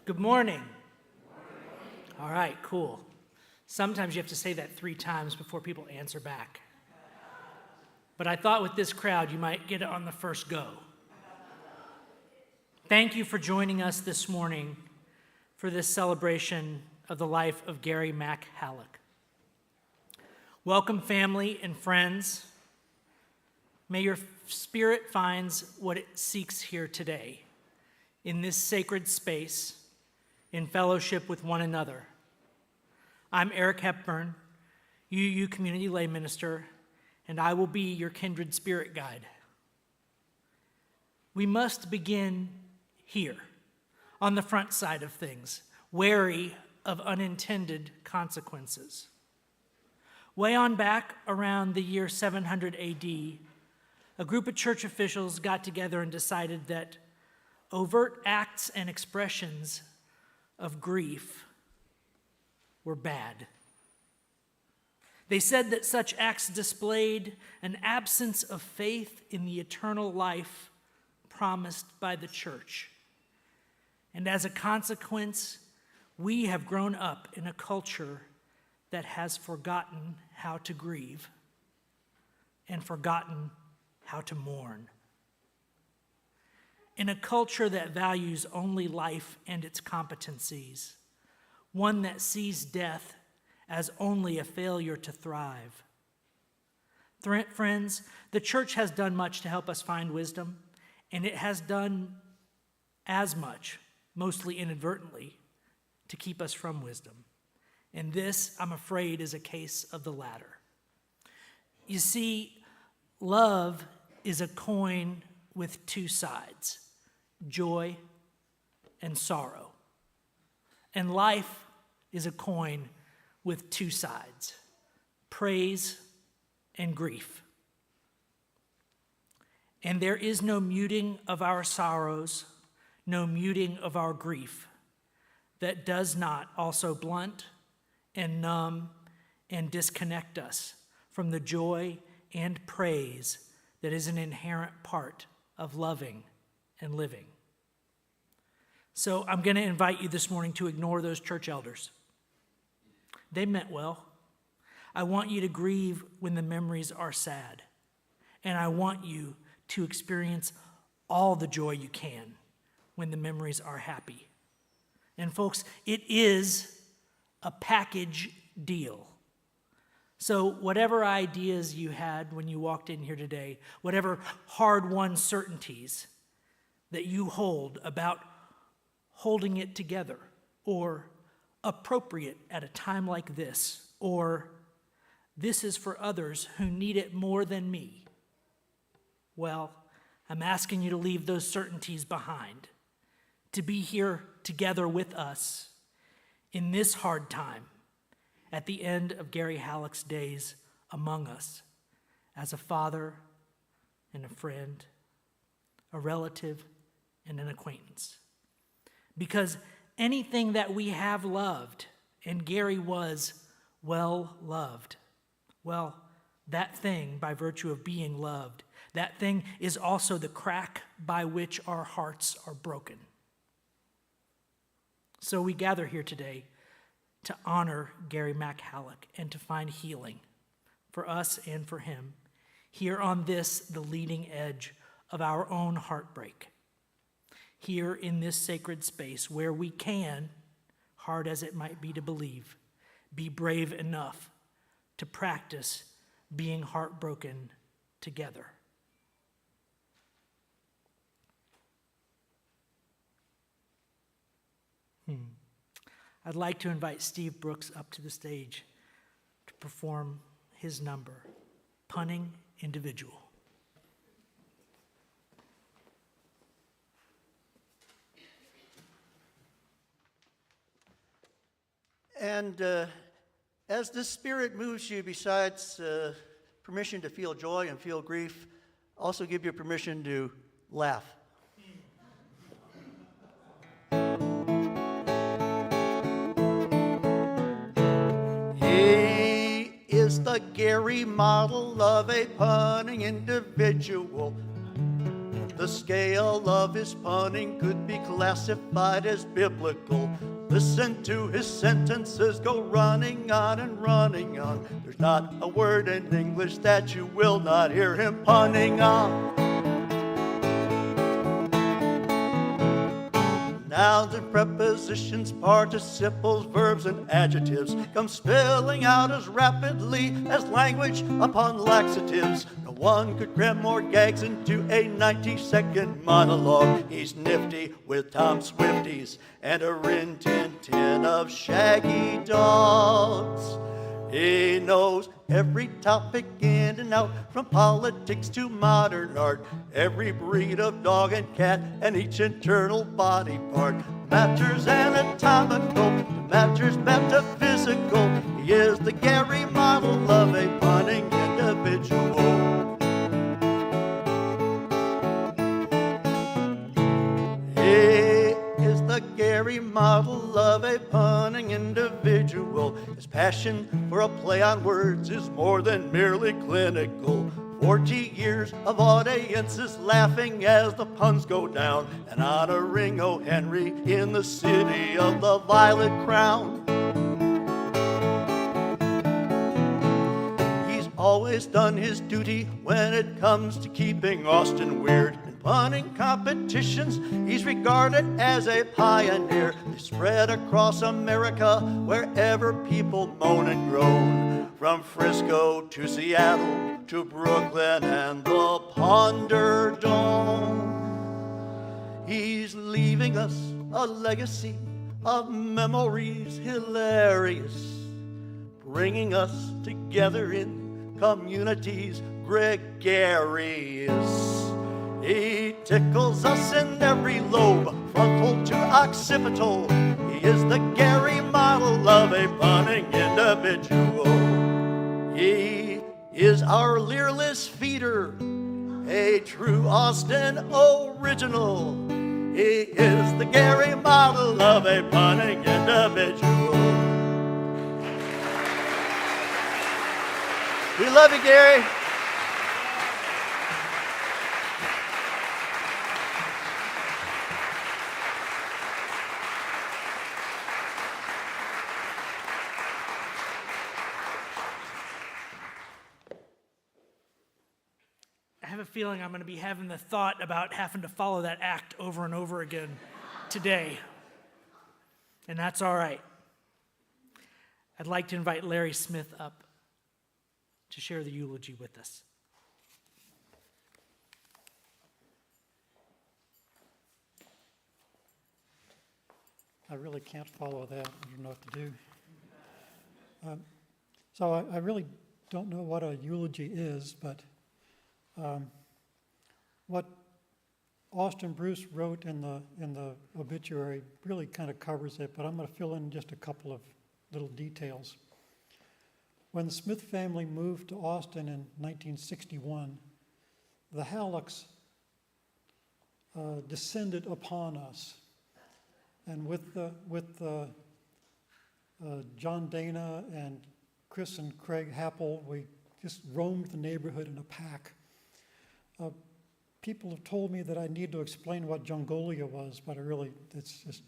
Good morning. All right, cool. Sometimes you have to say that 3 times before people answer back. But I thought with this crowd, you might get it on the first go. Thank you for joining us this morning for this celebration of the life of Gary Mac Hallock. Welcome, family and friends. May your spirit finds what it seeks here today, in this sacred space, in fellowship with one another. I'm Eric Hepburn, UU Community Lay Minister, and I will be your kindred spirit guide. We must begin here, on the front side of things, wary of unintended consequences. Way on back around the year 700 AD, a group of church officials got together and decided that overt acts and expressions of grief were bad. They said that such acts displayed an absence of faith in the eternal life promised by the church. And as a consequence, we have grown up in a culture that has forgotten how to grieve and forgotten how to mourn. In a culture that values only life and its competencies, one that sees death as only a failure to thrive. Friends, the church has done much to help us find wisdom, and it has done as much, mostly inadvertently, to keep us from wisdom. And this, I'm afraid, is a case of the latter. You see, love is a coin with 2 sides, joy and sorrow. And life is a coin with 2 sides, praise and grief. And there is no muting of our sorrows, no muting of our grief that does not also blunt and numb and disconnect us from the joy and praise that is an inherent part of loving and living. So I'm going to invite you this morning to ignore those church elders. They meant well. I want you to grieve when the memories are sad. And I want you to experience all the joy you can when the memories are happy. And folks, it is a package deal. So whatever ideas you had when you walked in here today, whatever hard-won certainties that you hold about holding it together, or appropriate at a time like this, or this is for others who need it more than me, well, I'm asking you to leave those certainties behind, to be here together with us in this hard time at the end of Gary Hallock's days among us as a father and a friend, a relative and an acquaintance. Because anything that we have loved, and Gary was well loved, well, that thing, by virtue of being loved, that thing is also the crack by which our hearts are broken. So we gather here today to honor Gary Mac Hallock and to find healing for us and for him here on this, the leading edge of our own heartbreak. Here in this sacred space where we can, hard as it might be to believe, be brave enough to practice being heartbroken together. I'd like to invite Steve Brooks up to the stage to perform his number, Punning Individual. And as the Spirit moves you, besides permission to feel joy and feel grief, also give you permission to laugh. He is the Gary model of a punning individual. The scale of his punning could be classified as biblical. Listen to his sentences go running on and running on. There's not a word in English that you will not hear him punning on. Nouns and prepositions, participles, verbs, and adjectives come spilling out as rapidly as language upon laxatives. No one could cram more gags into a 90-second monologue. He's nifty with Tom Swifties and a rin-tin-tin of shaggy dogs. He knows every topic in and out, from politics to modern art, every breed of dog and cat, and each internal body part. Matters anatomical, matters metaphysical. He is the Gary model of a punning individual. The Gary model of a punning individual. His passion for a play on words is more than merely clinical. 40 years of audiences laughing as the puns go down, and honoring O.Henry in the city of the Violet Crown. He's always done his duty when it comes to keeping Austin weird. Punning competitions, he's regarded as a pioneer. They spread across America wherever people moan and groan. From Frisco to Seattle to Brooklyn and the Ponder Dome. He's leaving us a legacy of memories hilarious, bringing us together in communities gregarious. He tickles us in every lobe, frontal to occipital. He is the Gary model of a punning individual. He is our leerless feeder, a true Austin original. He is the Gary model of a punning individual. We love you, Gary. I have a feeling I'm going to be having the thought about having to follow that act over and over again today. And that's all right. I'd like to invite Larry Smith up to share the eulogy with us. I really can't follow that. I don't know what to do. So I really don't know what a eulogy is, but what Austin Bruce wrote in the obituary really kind of covers it, but I'm going to fill in just a couple of little details. When the Smith family moved to Austin in 1961, the Hallocks descended upon us, and with John Dana and Chris and Craig Happel, we just roamed the neighborhood in a pack. People have told me that I need to explain what Jungolia was, but it's just,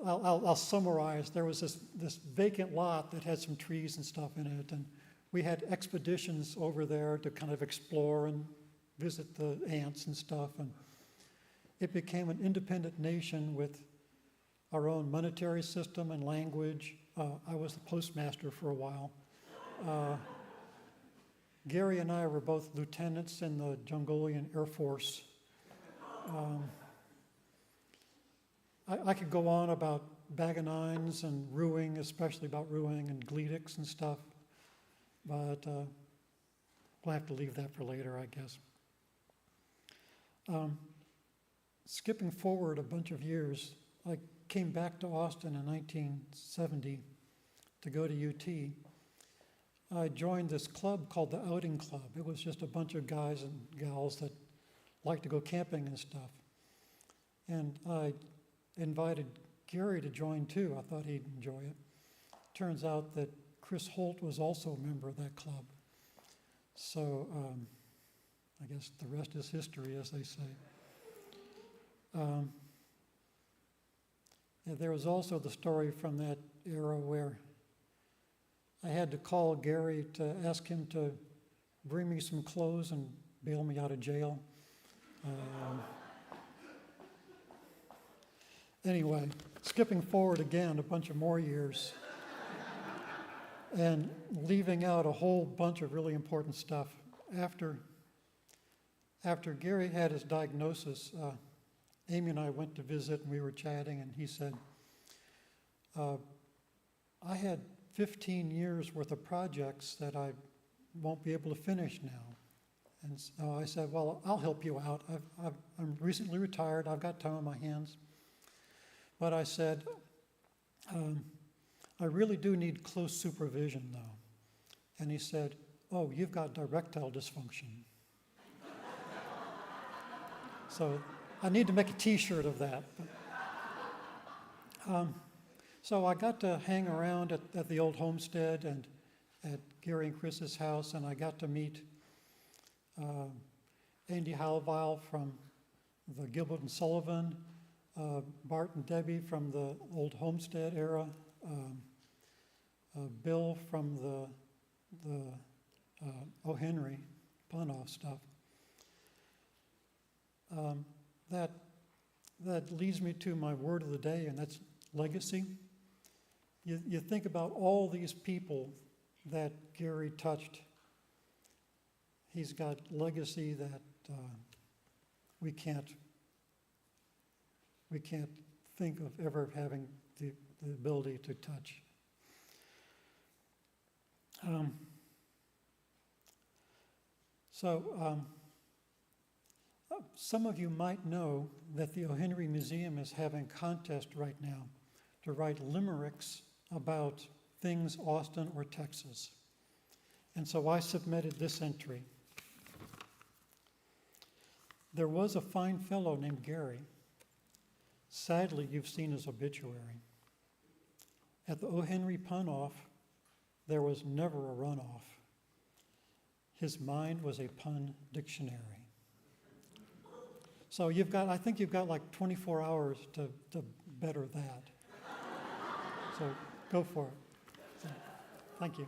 I'll summarize. There was this vacant lot that had some trees and stuff in it, and we had expeditions over there to kind of explore and visit the ants and stuff, and it became an independent nation with our own monetary system and language. I was the postmaster for a while. Gary and I were both lieutenants in the Jungolian Air Force. I could go on about bag of nines and ruing, especially about ruing and gleedics and stuff, but we'll have to leave that for later, I guess. Skipping forward a bunch of years, I came back to Austin in 1970 to go to UT. I joined this club called the Outing Club. It was just a bunch of guys and gals that liked to go camping and stuff. And I invited Gary to join too. I thought he'd enjoy it. Turns out that Chris Holt was also a member of that club. So I guess the rest is history, as they say. There was also the story from that era where I had to call Gary to ask him to bring me some clothes and bail me out of jail. Anyway, skipping forward again a bunch of more years and leaving out a whole bunch of really important stuff. After Gary had his diagnosis, Amy and I went to visit and we were chatting, and he said, I had 15 years worth of projects that I won't be able to finish now. And so I said, well, I'll help you out. I'm recently retired. I've got time on my hands. But I said, I really do need close supervision, though. And he said, oh, you've got erectile dysfunction. So I need to make a T-shirt of that. So I got to hang around at the Old Homestead and at Gary and Chris's house, and I got to meet Andy Halvile from the Gilbert and Sullivan, Bart and Debbie from the Old Homestead era, Bill from the O.Henry Pun-Off stuff. That leads me to my word of the day, and that's legacy. You think about all these people that Gary touched. He's got legacy that we can't think of ever having the ability to touch. Some of you might know that the O.Henry Museum is having a contest right now to write limericks about things Austin or Texas. And so I submitted this entry. There was a fine fellow named Gary. Sadly, you've seen his obituary. At the O.Henry Pun-Off, there was never a runoff. His mind was a pun dictionary. So I think you've got like 24 hours to better that. So go for it. So, thank you.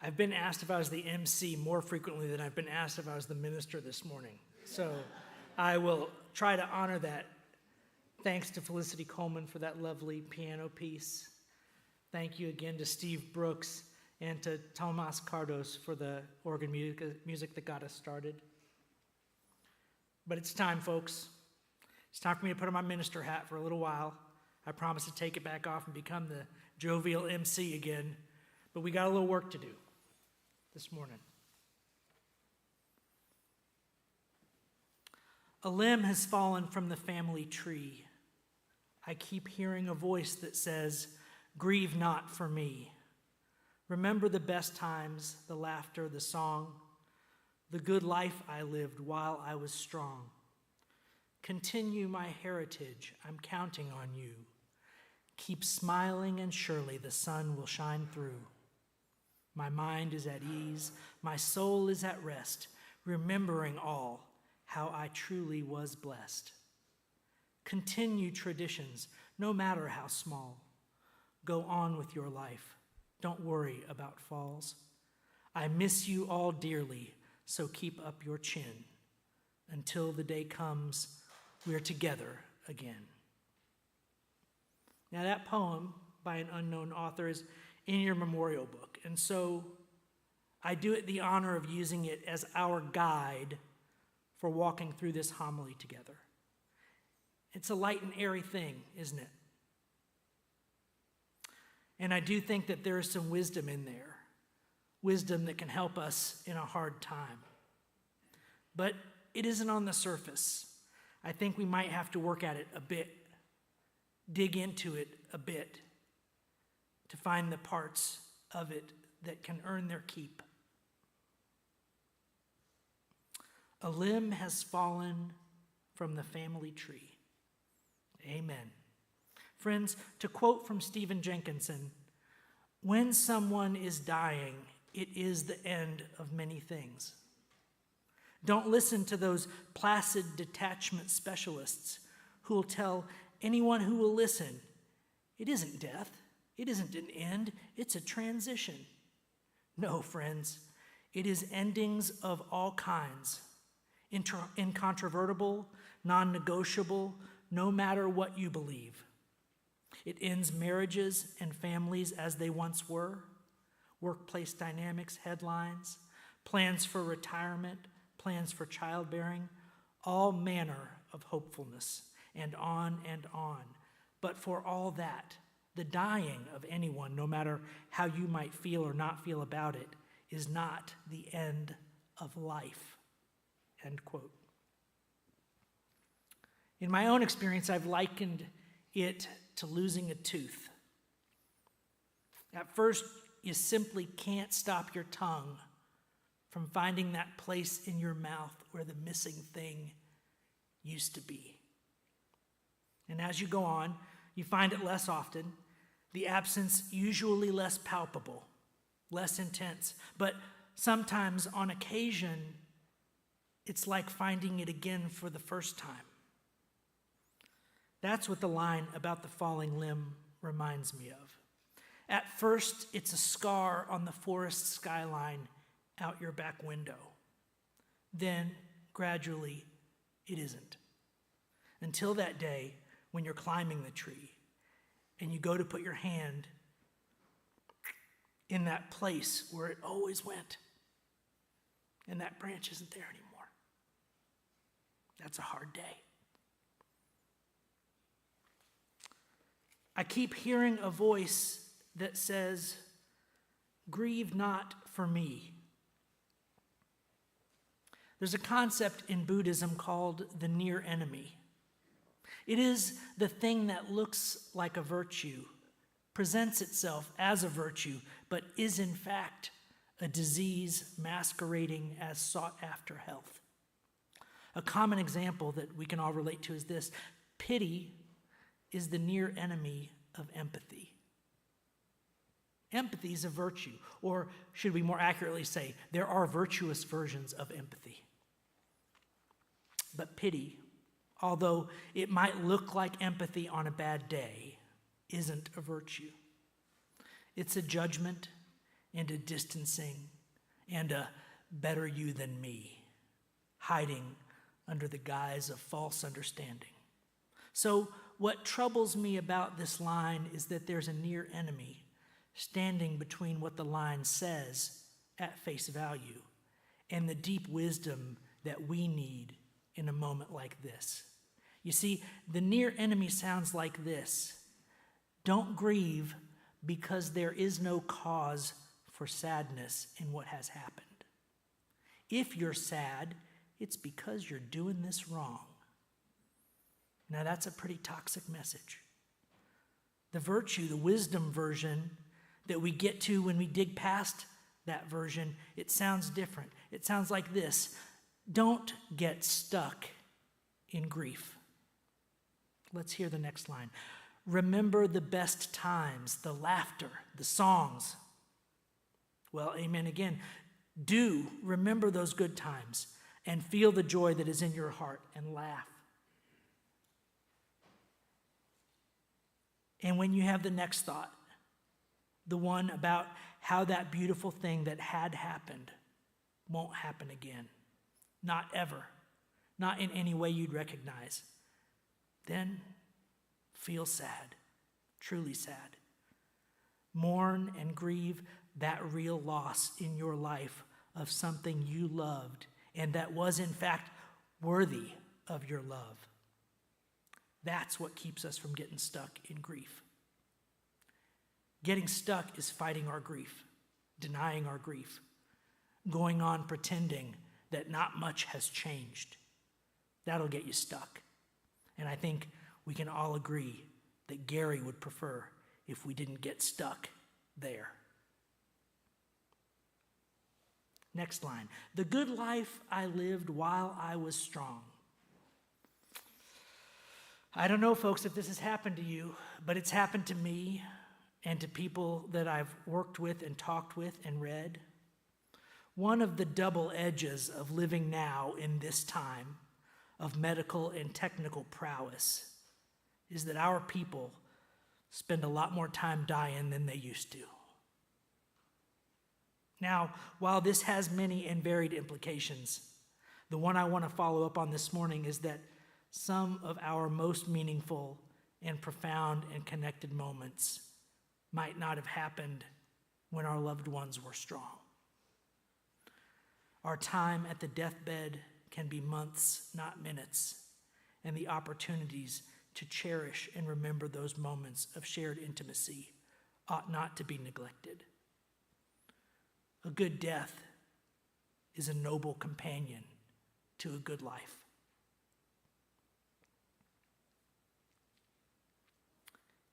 I've been asked if I was the MC more frequently than I've been asked if I was the minister this morning. So I will try to honor that. Thanks to Felicity Coltman for that lovely piano piece. Thank you again to Steve Brooks and to Tomas Kardos for the organ music that got us started. But it's time, folks. It's time for me to put on my minister hat for a little while. I promise to take it back off and become the jovial MC again. But we got a little work to do this morning. A limb has fallen from the family tree. I keep hearing a voice that says, "Grieve not for me." Remember the best times, the laughter, the song, the good life I lived while I was strong. Continue my heritage, I'm counting on you. Keep smiling and surely the sun will shine through. My mind is at ease, my soul is at rest, remembering all, how I truly was blessed. Continue traditions, no matter how small. Go on with your life. Don't worry about falls. I miss you all dearly, so keep up your chin. Until the day comes, we're together again. Now that poem by an unknown author is in your memorial book, and so I do it the honor of using it as our guide for walking through this homily together. It's a light and airy thing, isn't it? And I do think that there is some wisdom in there, wisdom that can help us in a hard time. But it isn't on the surface. I think we might have to work at it a bit, dig into it a bit, to find the parts of it that can earn their keep. A limb has fallen from the family tree. Amen. Friends, to quote from Stephen Jenkinson, when someone is dying, it is the end of many things. Don't listen to those placid detachment specialists who will tell anyone who will listen, it isn't death, it isn't an end, it's a transition. No, friends, it is endings of all kinds, incontrovertible, non-negotiable, no matter what you believe. It ends marriages and families as they once were, workplace dynamics, headlines, plans for retirement, plans for childbearing, all manner of hopefulness, and on and on. But for all that, the dying of anyone, no matter how you might feel or not feel about it, is not the end of life. End quote. In my own experience, I've likened it to losing a tooth. At first, you simply can't stop your tongue from finding that place in your mouth where the missing thing used to be. And as you go on, you find it less often, the absence usually less palpable, less intense, but sometimes on occasion, it's like finding it again for the first time. That's what the line about the falling limb reminds me of. At first, it's a scar on the forest skyline out your back window. Then, gradually, it isn't. Until that day when you're climbing the tree and you go to put your hand in that place where it always went, and that branch isn't there anymore. That's a hard day. I keep hearing a voice that says, "Grieve not for me." There's a concept in Buddhism called the near enemy. It is the thing that looks like a virtue, presents itself as a virtue, but is in fact a disease masquerading as sought-after health. A common example that we can all relate to is this: pity is the near enemy of empathy. Empathy is a virtue, or should we more accurately say, there are virtuous versions of empathy. But pity, although it might look like empathy on a bad day, isn't a virtue. It's a judgment, and a distancing and a better you than me, hiding under the guise of false understanding. So what troubles me about this line is that there's a near enemy standing between what the line says at face value and the deep wisdom that we need in a moment like this. You see, the near enemy sounds like this: don't grieve because there is no cause for sadness in what has happened. If you're sad, it's because you're doing this wrong. Now that's a pretty toxic message. The virtue, the wisdom version that we get to when we dig past that version, it sounds different. It sounds like this: don't get stuck in grief. Let's hear the next line. Remember the best times, the laughter, the songs. Well, amen again. Do remember those good times and feel the joy that is in your heart and laugh. And when you have the next thought, the one about how that beautiful thing that had happened won't happen again, not ever, not in any way you'd recognize, then feel sad, truly sad. Mourn and grieve that real loss in your life of something you loved and that was in fact worthy of your love. That's what keeps us from getting stuck in grief. Getting stuck is fighting our grief, denying our grief, going on pretending that not much has changed. That'll get you stuck. And I think we can all agree that Gary would prefer if we didn't get stuck there. Next line. The good life I lived while I was strong. I don't know, folks, if this has happened to you, but it's happened to me and to people that I've worked with and talked with and read. One of the double edges of living now in this time of medical and technical prowess is that our people spend a lot more time dying than they used to. Now, while this has many and varied implications, the one I want to follow up on this morning is that some of our most meaningful and profound and connected moments might not have happened when our loved ones were strong. Our time at the deathbed can be months, not minutes, and the opportunities to cherish and remember those moments of shared intimacy ought not to be neglected. A good death is a noble companion to a good life.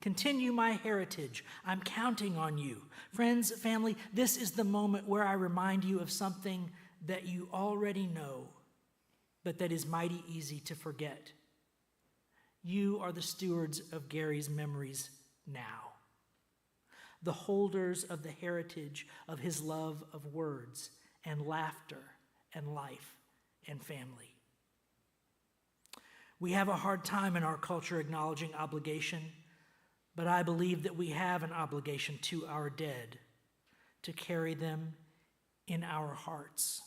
Continue my heritage. I'm counting on you. Friends, family, this is the moment where I remind you of something that you already know, but that is mighty easy to forget. You are the stewards of Gary's memories now, the holders of the heritage of his love of words and laughter and life and family. We have a hard time in our culture acknowledging obligation, but I believe that we have an obligation to our dead, to carry them in our hearts,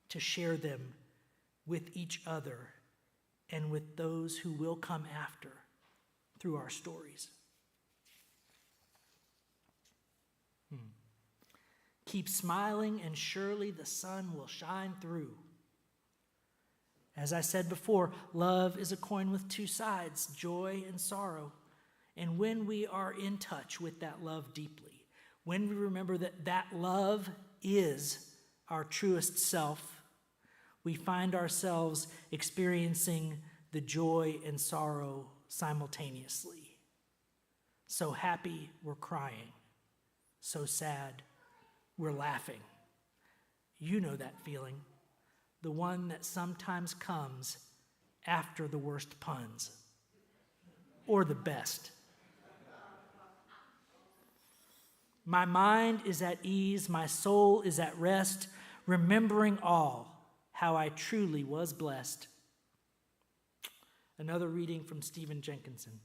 to share them with each other and with those who will come after through our stories. Keep smiling and surely the sun will shine through. As I said before, love is a coin with two sides, joy and sorrow. And when we are in touch with that love deeply, when we remember that that love is our truest self, we find ourselves experiencing the joy and sorrow simultaneously. So happy, we're crying. So sad, we're laughing. You know that feeling, the one that sometimes comes after the worst puns, or the best. My mind is at ease, my soul is at rest, remembering all, how I truly was blessed. Another reading from Stephen Jenkinson.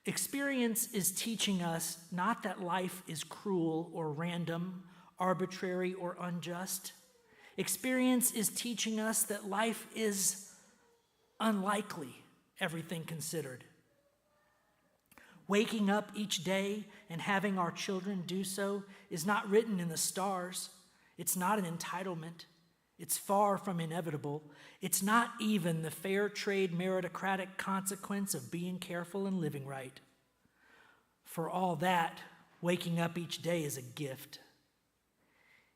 Experience is teaching us not that life is cruel or random arbitrary or unjust. Experience is teaching us that life is unlikely, everything considered. Waking up each day and having our children do so is not written in the stars. It's not an entitlement. It's far from inevitable. It's not even the fair trade meritocratic consequence of being careful and living right. For all that, waking up each day is a gift.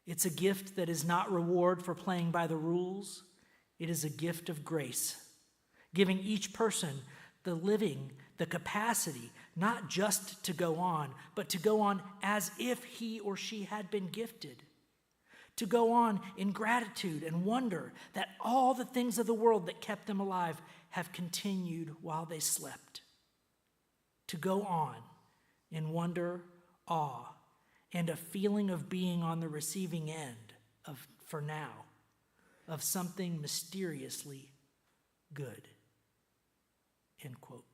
It's a gift that is not reward for playing by the rules. It is a gift of grace, giving each person the living, the capacity, not just to go on, but to go on as if he or she had been gifted. To go on in gratitude and wonder that all the things of the world that kept them alive have continued while they slept. To go on in wonder, awe, and a feeling of being on the receiving end of, for now, of something mysteriously good. End quote.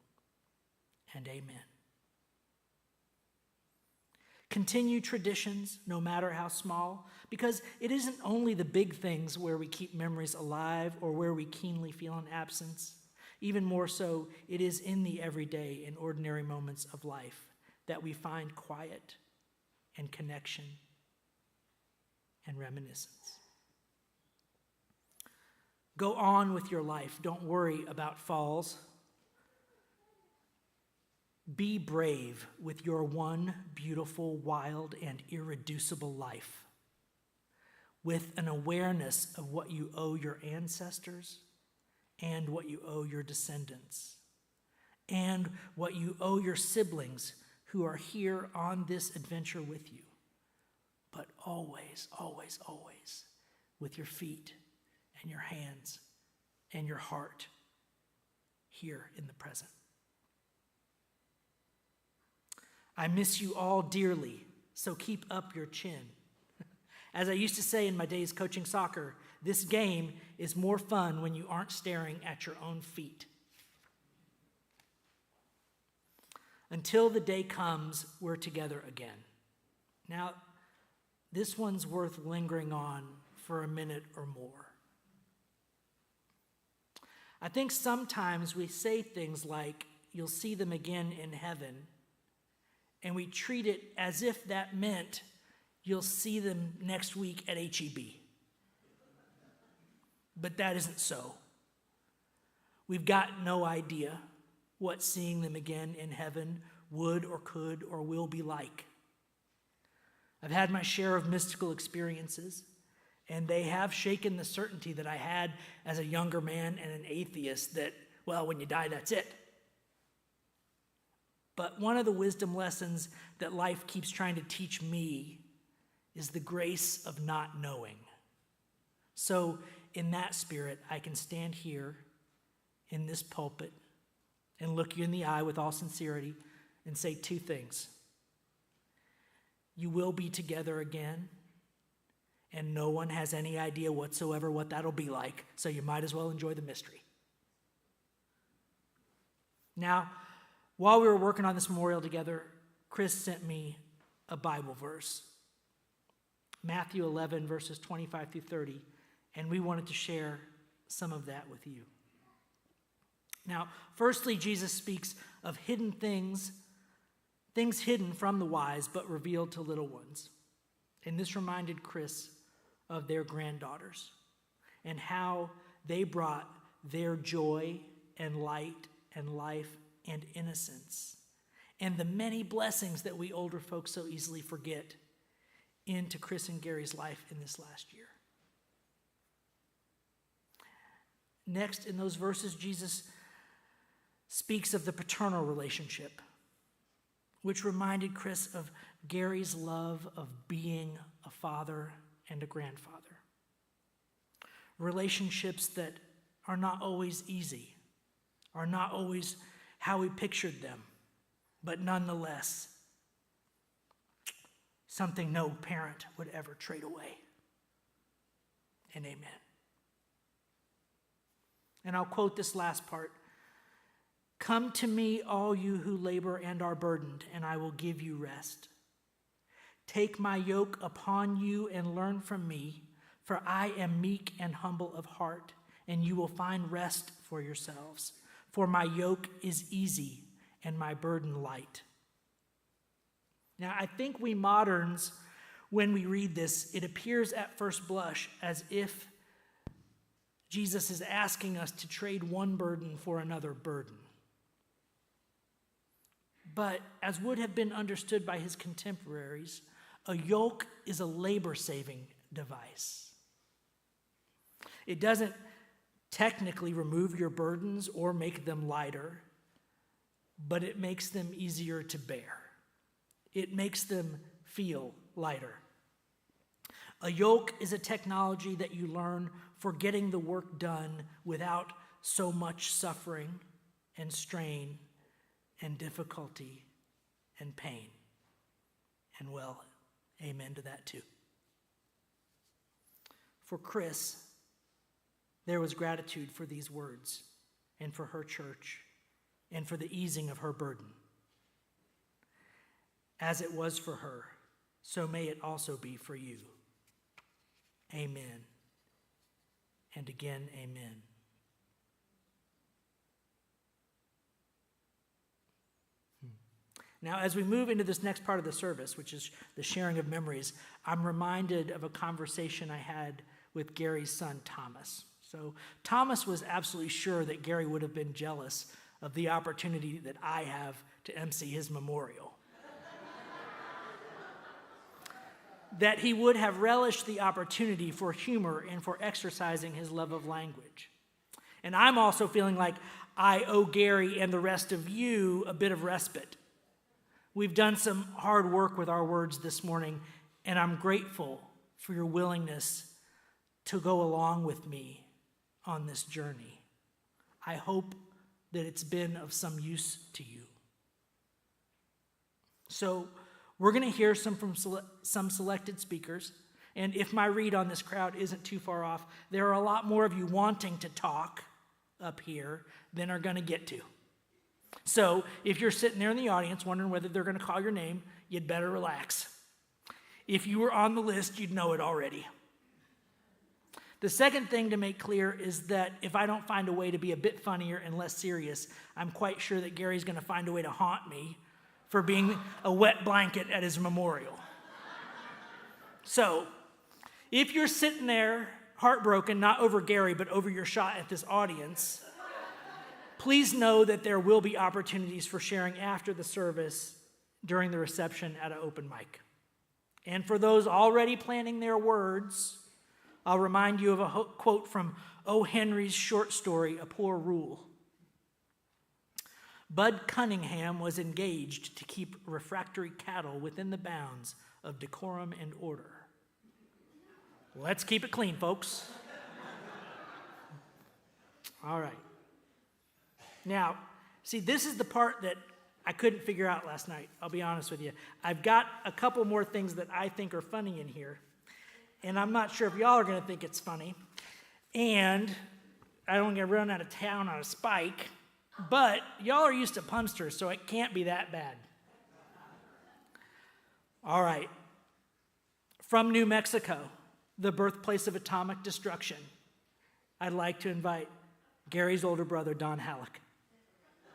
And amen. Continue traditions, no matter how small, because it isn't only the big things where we keep memories alive or where we keenly feel an absence. Even more so, it is in the everyday and ordinary moments of life that we find quiet and connection and reminiscence. Go on with your life. Don't worry about falls. Be brave with your one beautiful, wild, and irreducible life, with an awareness of what you owe your ancestors and what you owe your descendants, and what you owe your siblings who are here on this adventure with you, but always, always, always with your feet and your hands and your heart here in the present. I miss you all dearly, so keep up your chin. As I used to say in my days coaching soccer, this game is more fun when you aren't staring at your own feet. Until the day comes, we're together again. Now, this one's worth lingering on for a minute or more. I think sometimes we say things like, you'll see them again in heaven, and we treat it as if that meant you'll see them next week at HEB. But that isn't so. We've got no idea what seeing them again in heaven would or could or will be like. I've had my share of mystical experiences, and they have shaken the certainty that I had as a younger man and an atheist that, well, when you die, that's it. But one of the wisdom lessons that life keeps trying to teach me is the grace of not knowing. So in that spirit, I can stand here in this pulpit and look you in the eye with all sincerity and say two things. You will be together again, and no one has any idea whatsoever what that'll be like, so you might as well enjoy the mystery. Now, while we were working on this memorial together, Chris sent me a Bible verse, Matthew 11, verses 25 through 30, and we wanted to share some of that with you. Now, firstly, Jesus speaks of hidden things hidden from the wise but revealed to little ones. And this reminded Chris of their granddaughters and how they brought their joy and light and life and innocence and the many blessings that we older folks so easily forget into Chris and Gary's life in this last year. Next, in those verses, Jesus speaks of the paternal relationship, which reminded Chris of Gary's love of being a father and a grandfather. Relationships that are not always easy, are not always how we pictured them, but nonetheless, something no parent would ever trade away. And amen. And I'll quote this last part. Come to me, all you who labor and are burdened, and I will give you rest. Take my yoke upon you and learn from me, for I am meek and humble of heart, and you will find rest for yourselves. For my yoke is easy and my burden light. Now, I think we moderns, when we read this, it appears at first blush as if Jesus is asking us to trade one burden for another burden. But as would have been understood by his contemporaries, a yoke is a labor-saving device. It doesn't technically remove your burdens or make them lighter, but it makes them easier to bear. It makes them feel lighter. A yoke is a technology that you learn for getting the work done without so much suffering and strain and difficulty and pain. And well, amen to that too. For Chris, there was gratitude for these words and for her church and for the easing of her burden. As it was for her, so may it also be for you. Amen. And again, amen. Now, as we move into this next part of the service, which is the sharing of memories, I'm reminded of a conversation I had with Gary's son, Tomas. So Tomas was absolutely sure that Gary would have been jealous of the opportunity that I have to emcee his memorial. That he would have relished the opportunity for humor and for exercising his love of language. And I'm also feeling like I owe Gary and the rest of you a bit of respite. We've done some hard work with our words this morning, and I'm grateful for your willingness to go along with me on this journey. I hope that it's been of some use to you. So we're going to hear some selected speakers, and if my read on this crowd isn't too far off, there are a lot more of you wanting to talk up here than are going to get to. So if you're sitting there in the audience wondering whether they're going to call your name, you'd better relax. If you were on the list, you'd know it already. The second thing to make clear is that if I don't find a way to be a bit funnier and less serious, I'm quite sure that Gary's going to find a way to haunt me for being a wet blanket at his memorial. So if you're sitting there heartbroken, not over Gary, but over your shot at this audience, please know that there will be opportunities for sharing after the service during the reception at an open mic. And for those already planning their words, I'll remind you of a quote from O.Henry's short story, A Poor Rule. Bud Cunningham was engaged to keep refractory cattle within the bounds of decorum and order. Let's keep it clean, folks. All right. Now, see, this is the part that I couldn't figure out last night, I'll be honest with you. I've got a couple more things that I think are funny in here, and I'm not sure if y'all are going to think it's funny, and I don't want to run out of town on a spike, but y'all are used to punsters, so it can't be that bad. All right. From New Mexico, the birthplace of atomic destruction, I'd like to invite Gary's older brother, Don Hallock,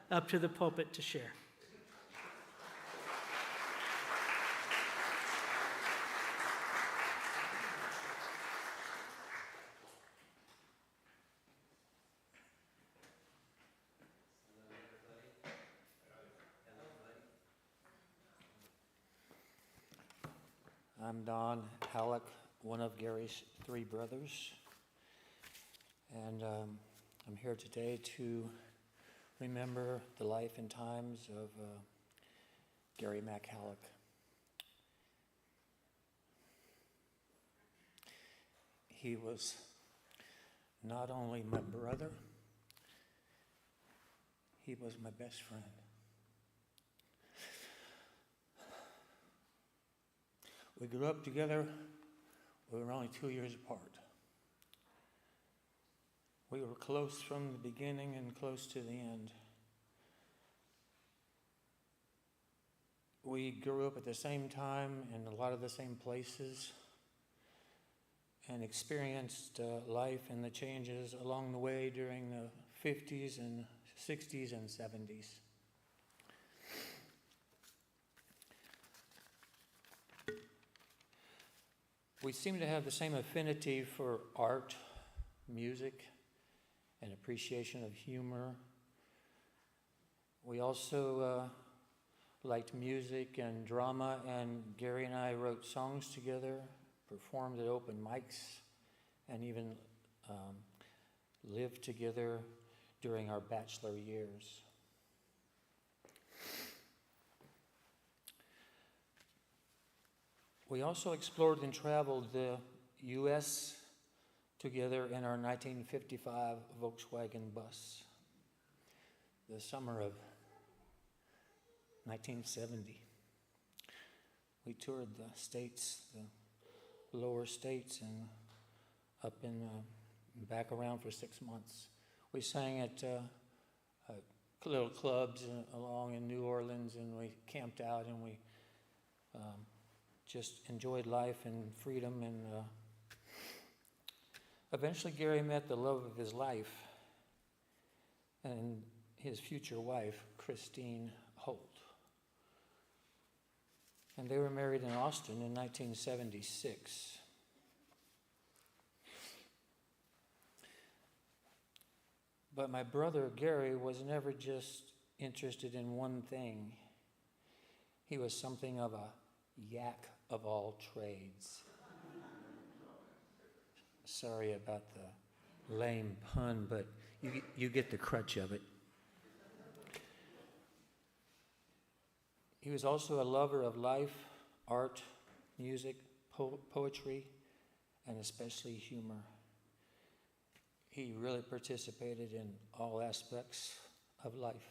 up to the pulpit to share. I'm Don Hallock, one of Gary's three brothers, and I'm here today to remember the life and times of Gary Mac Hallock. He was not only my brother, he was my best friend. We grew up together. We were only 2 years apart. We were close from the beginning and close to the end. We grew up at the same time in a lot of the same places and experienced life and the changes along the way during the 50s and 60s and 70s. We seem to have the same affinity for art, music, and appreciation of humor. We also liked music and drama, and Gary and I wrote songs together, performed at open mics, and even lived together during our bachelor years. We also explored and traveled the U.S. together in our 1955 Volkswagen bus, the summer of 1970. We toured the states, the lower states, and up in back around for 6 months. We sang at little clubs along in New Orleans, and we camped out, and we just enjoyed life and freedom. And eventually Gary met the love of his life and his future wife, Christine Holt. And they were married in Austin in 1976. But my brother Gary was never just interested in one thing. He was something of a yak of all trades. Sorry about the lame pun, but you get the crutch of it. He was also a lover of life, art, music, poetry, and especially humor. He really participated in all aspects of life.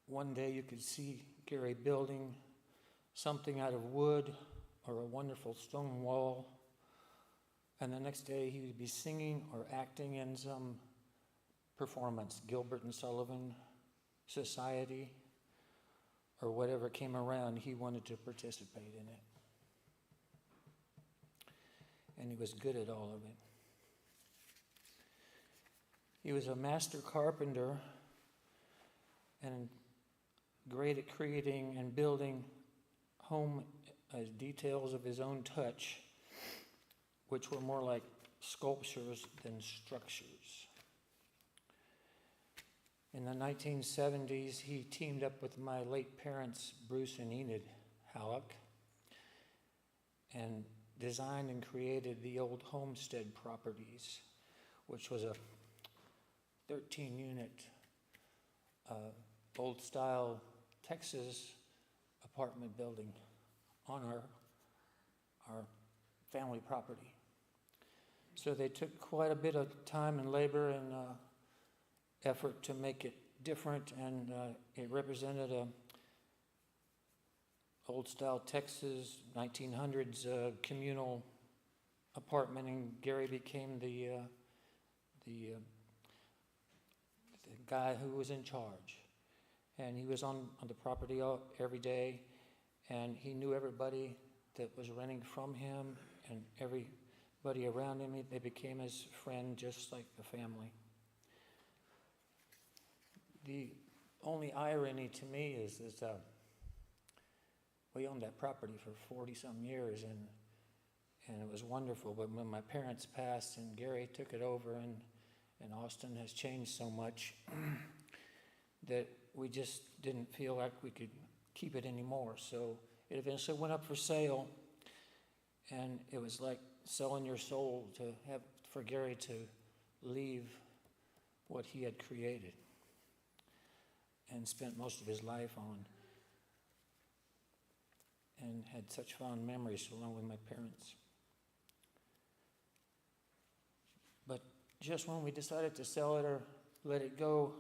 One day you could see Gary building something out of wood or a wonderful stone wall, and the next day he would be singing or acting in some performance, Gilbert and Sullivan, Society, or whatever came around, he wanted to participate in it. And he was good at all of it. He was a master carpenter and great at creating and building home details of his own touch, which were more like sculptures than structures. In the 1970s, he teamed up with my late parents, Bruce and Enid Hallock, and designed and created the Old Homestead properties, which was a 13-unit old-style Texas apartment building on our family property. So they took quite a bit of time and labor and effort to make it different, and it represented a old-style Texas 1900s communal apartment, and Gary became the guy who was in charge. And he was on the property every day, and he knew everybody that was renting from him and everybody around him. They became his friend, just like a family. The only irony to me is we owned that property for 40-some years, and it was wonderful. But when my parents passed and Gary took it over, and Austin has changed so much that we just didn't feel like we could keep it anymore. So it eventually went up for sale, and it was like selling your soul for Gary to leave what he had created and spent most of his life on, and had such fond memories along with my parents. But just when we decided to sell it or let it go,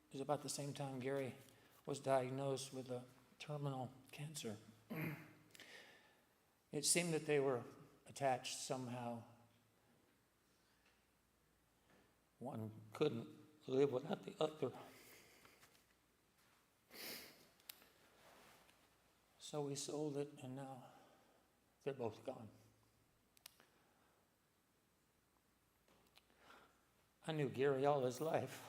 it was about the same time Gary was diagnosed with a terminal cancer. It seemed that they were attached somehow. One couldn't live without the other. So we sold it, and now they're both gone. I knew Gary all his life.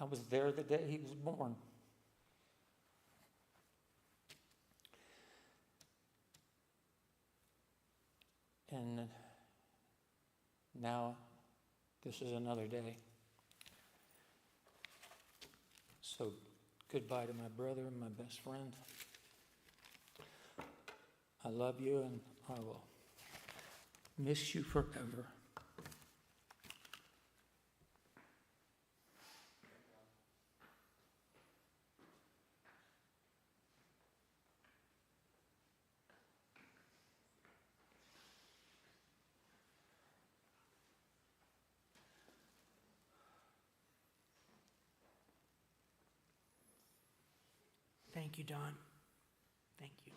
I was there the day he was born. And now this is another day. So goodbye to my brother and my best friend. I love you, and I will miss you forever. Thank you, Don. Thank you.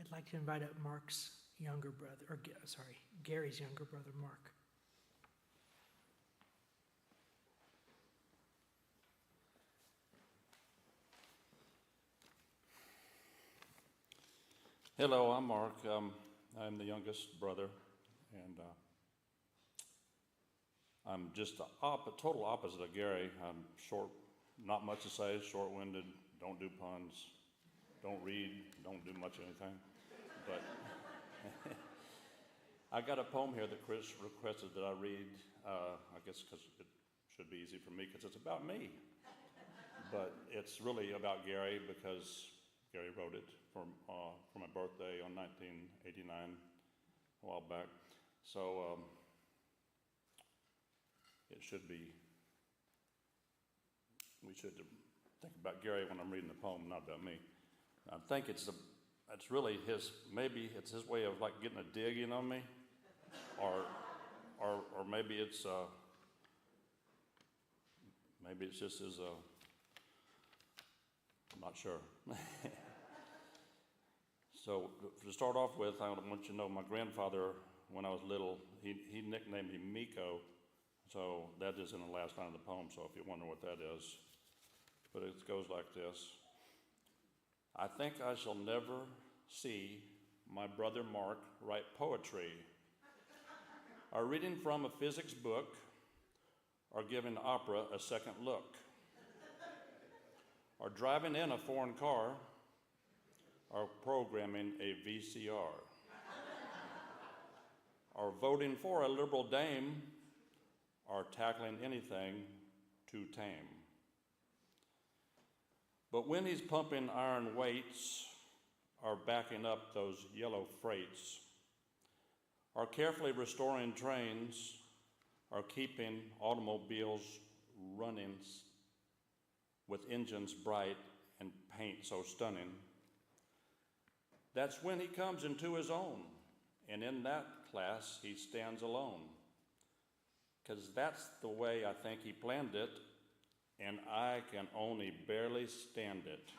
I'd like to invite up Mark's younger brother, Gary's younger brother, Mark. Hello, I'm Mark. I'm the youngest brother, and I'm just the total opposite of Gary. I'm short, not much to say, short-winded, don't do puns, don't read, don't do much of anything. But I got a poem here that Chris requested that I read, I guess because it should be easy for me because it's about me. But it's really about Gary because Gary wrote it for my birthday on 1989, a while back. So it should be, we should think about Gary when I'm reading the poem, not about me. I think it's really maybe it's his way of like getting a dig in on me, or maybe it's just his, I'm not sure. So to start off with, I want you to know my grandfather, when I was little, he nicknamed me Miko, so that is in the last line of the poem, so if you wonder what that is. But it goes like this. I think I shall never see my brother Mark write poetry, or reading from a physics book, or giving opera a second look, or driving in a foreign car, or programming a VCR, or voting for a liberal dame, or tackling anything too tame. But when he's pumping iron weights, or backing up those yellow freights, or carefully restoring trains, or keeping automobiles running with engines bright and paint so stunning, that's when he comes into his own, and in that class he stands alone. 'Cause that's the way I think he planned it, and I can only barely stand it.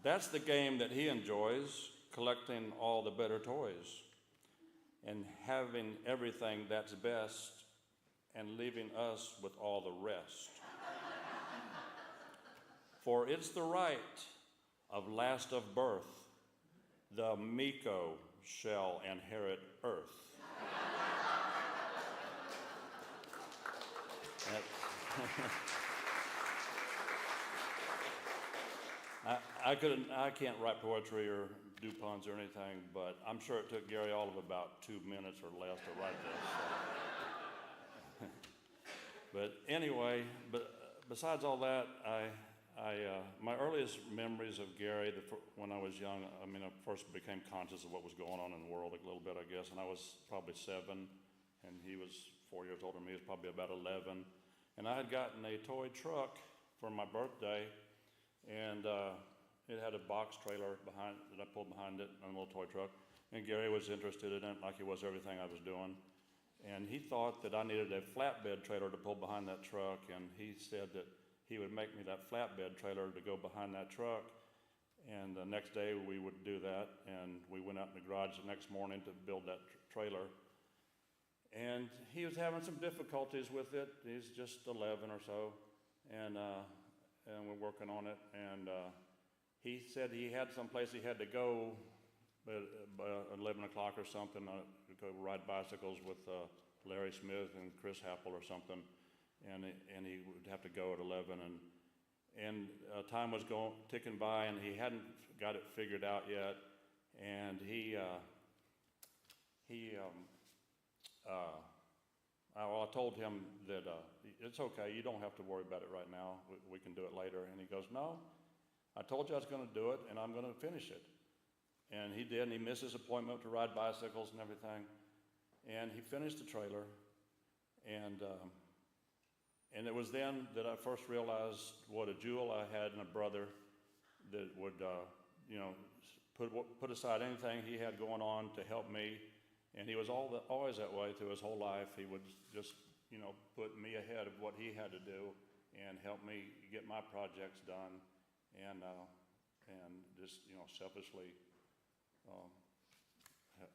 That's the game that he enjoys, collecting all the better toys, and having everything that's best, and leaving us with all the rest. For it's the right of last of birth, the Miko shall inherit earth. I can't write poetry or do puns or anything, but I'm sure it took Gary all of about 2 minutes or less to write this. So. But anyway, besides all that, my earliest memories of Gary, when I was young, I first became conscious of what was going on in the world a little bit, I guess, and I was probably 7, and he was 4 years older than me. He was probably about 11, and I had gotten a toy truck for my birthday, and it had a box trailer behind that I pulled behind it, and a little toy truck, and Gary was interested in it like he was everything I was doing, and he thought that I needed a flatbed trailer to pull behind that truck, and he said that he would make me that flatbed trailer to go behind that truck, And the next day we would do that, and we went out in the garage the next morning to build that trailer. And he was having some difficulties with it. He's just 11 or so, and we're working on it. And he said he had someplace he had to go at 11 o'clock or something, to go ride bicycles with Larry Smith and Chris Happel or something, and he would have to go at 11, and time was ticking by, and he hadn't got it figured out yet, and I told him that it's okay, you don't have to worry about it right now, we can do it later, and he goes, no, I told you I was going to do it, and I'm going to finish it. And he did, and he missed his appointment to ride bicycles and everything. And he finished the trailer, and it was then that I first realized what a jewel I had in a brother that would, put aside anything he had going on to help me. And he was always that way through his whole life. He would just, put me ahead of what he had to do and help me get my projects done, and just, selfishly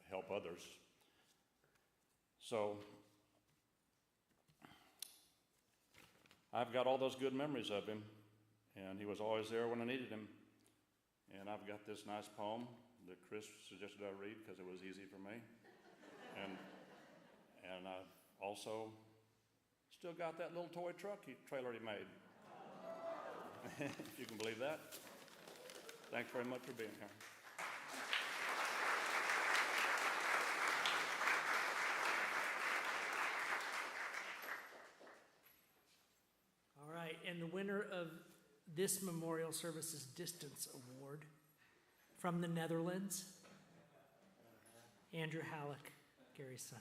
help others. So I've got all those good memories of him, and he was always there when I needed him. And I've got this nice poem that Chris suggested I read because it was easy for me. And I've also still got that little toy truck trailer he made. If you can believe that. Thanks very much for being here. All right, and the winner of this memorial service's Distance Award from the Netherlands, Andrew Hallock, Gary's son.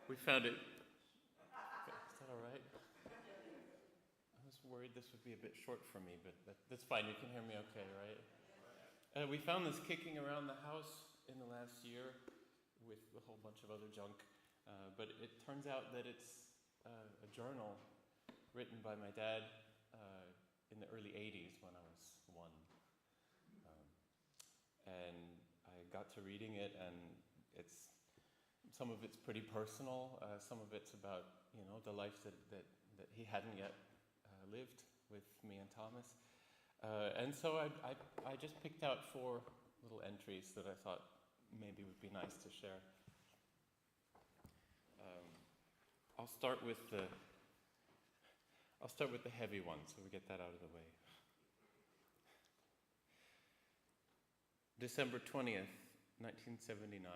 We found it. Is that all right? I was worried this would be a bit short for me, but that's fine. You can hear me okay, right? We found this kicking around the house in the last year with a whole bunch of other junk. But it turns out that it's a journal written by my dad in the early 80s when I was 1. And I got to reading it, and some of it's pretty personal, some of it's about, the life that he hadn't yet lived with me and Thomas. And so I just picked out 4 little entries that I thought maybe would be nice to share. I'll start with the heavy one, so we get that out of the way. December 20th, 1979.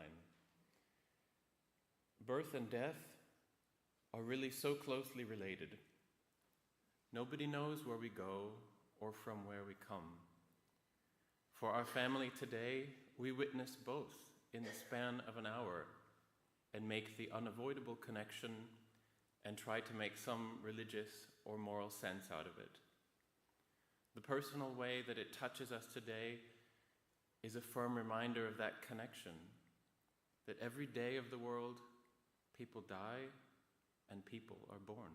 Birth and death are really so closely related. Nobody knows where we go or from where we come. For our family today, we witness both in the span of an hour and make the unavoidable connection and try to make some religious or moral sense out of it. The personal way that it touches us today is a firm reminder of that connection, that every day of the world, people die and people are born.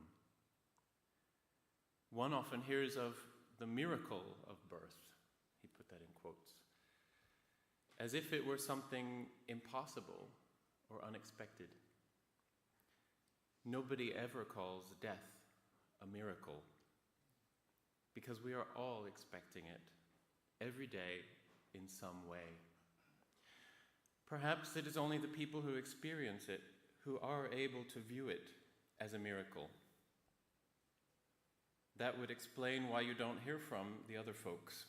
One often hears of the miracle of birth, he put that in quotes, as if it were something impossible or unexpected. Nobody ever calls death a miracle, because we are all expecting it every day in some way. Perhaps it is only the people who experience it who are able to view it as a miracle. That would explain why you don't hear from the other folks.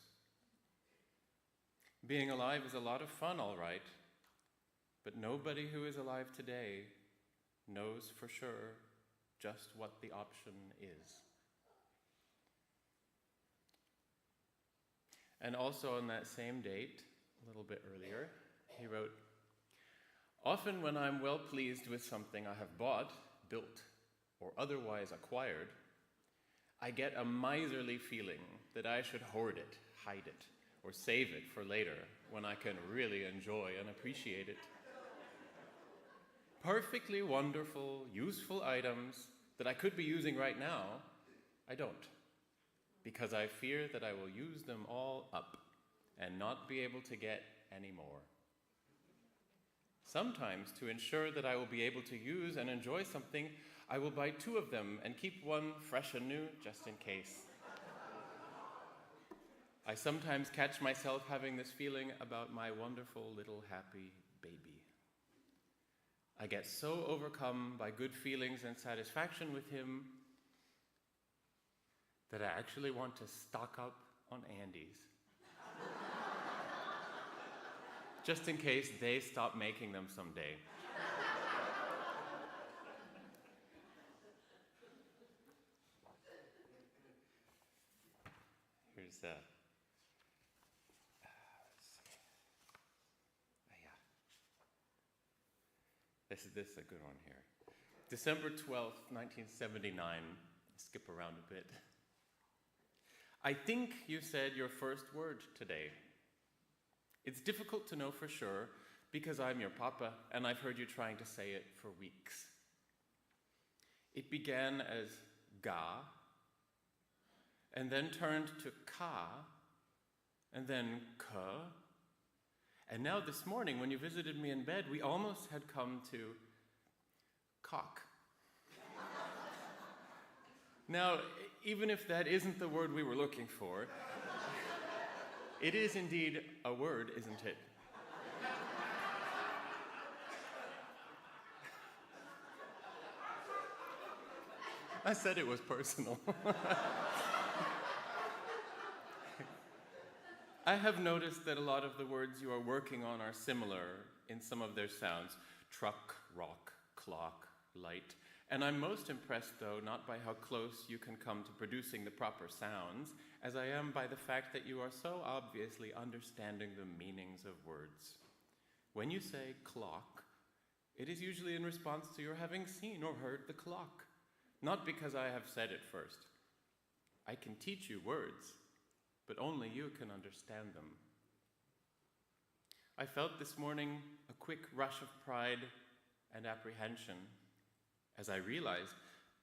Being alive is a lot of fun, all right, but nobody who is alive today knows for sure just what the option is. And also on that same date, a little bit earlier, he wrote, "Often when I'm well pleased with something I have bought, built, or otherwise acquired, I get a miserly feeling that I should hoard it, hide it, or save it for later when I can really enjoy and appreciate it. Perfectly wonderful, useful items that I could be using right now, I don't, because I fear that I will use them all up and not be able to get any more. Sometimes, to ensure that I will be able to use and enjoy something, I will buy 2 of them and keep one fresh and new just in case. I sometimes catch myself having this feeling about my wonderful little happy baby. I get so overcome by good feelings and satisfaction with him that I actually want to stock up on Andes. Just in case they stop making them someday. Here's let's see. Yeah. This is a good one here. December 12th, 1979. Skip around a bit. I think you said your first word today. It's difficult to know for sure because I'm your papa and I've heard you trying to say it for weeks. It began as ga, and then turned to ka, and then k, and now this morning when you visited me in bed, we almost had come to cock. Now, even if that isn't the word we were looking for, it is indeed a word, isn't it? I said it was personal. I have noticed that a lot of the words you are working on are similar in some of their sounds. Truck, rock, clock, light. And I'm most impressed, though, not by how close you can come to producing the proper sounds, as I am by the fact that you are so obviously understanding the meanings of words. When you say clock, it is usually in response to your having seen or heard the clock, not because I have said it first. I can teach you words, but only you can understand them. I felt this morning a quick rush of pride and apprehension as I realized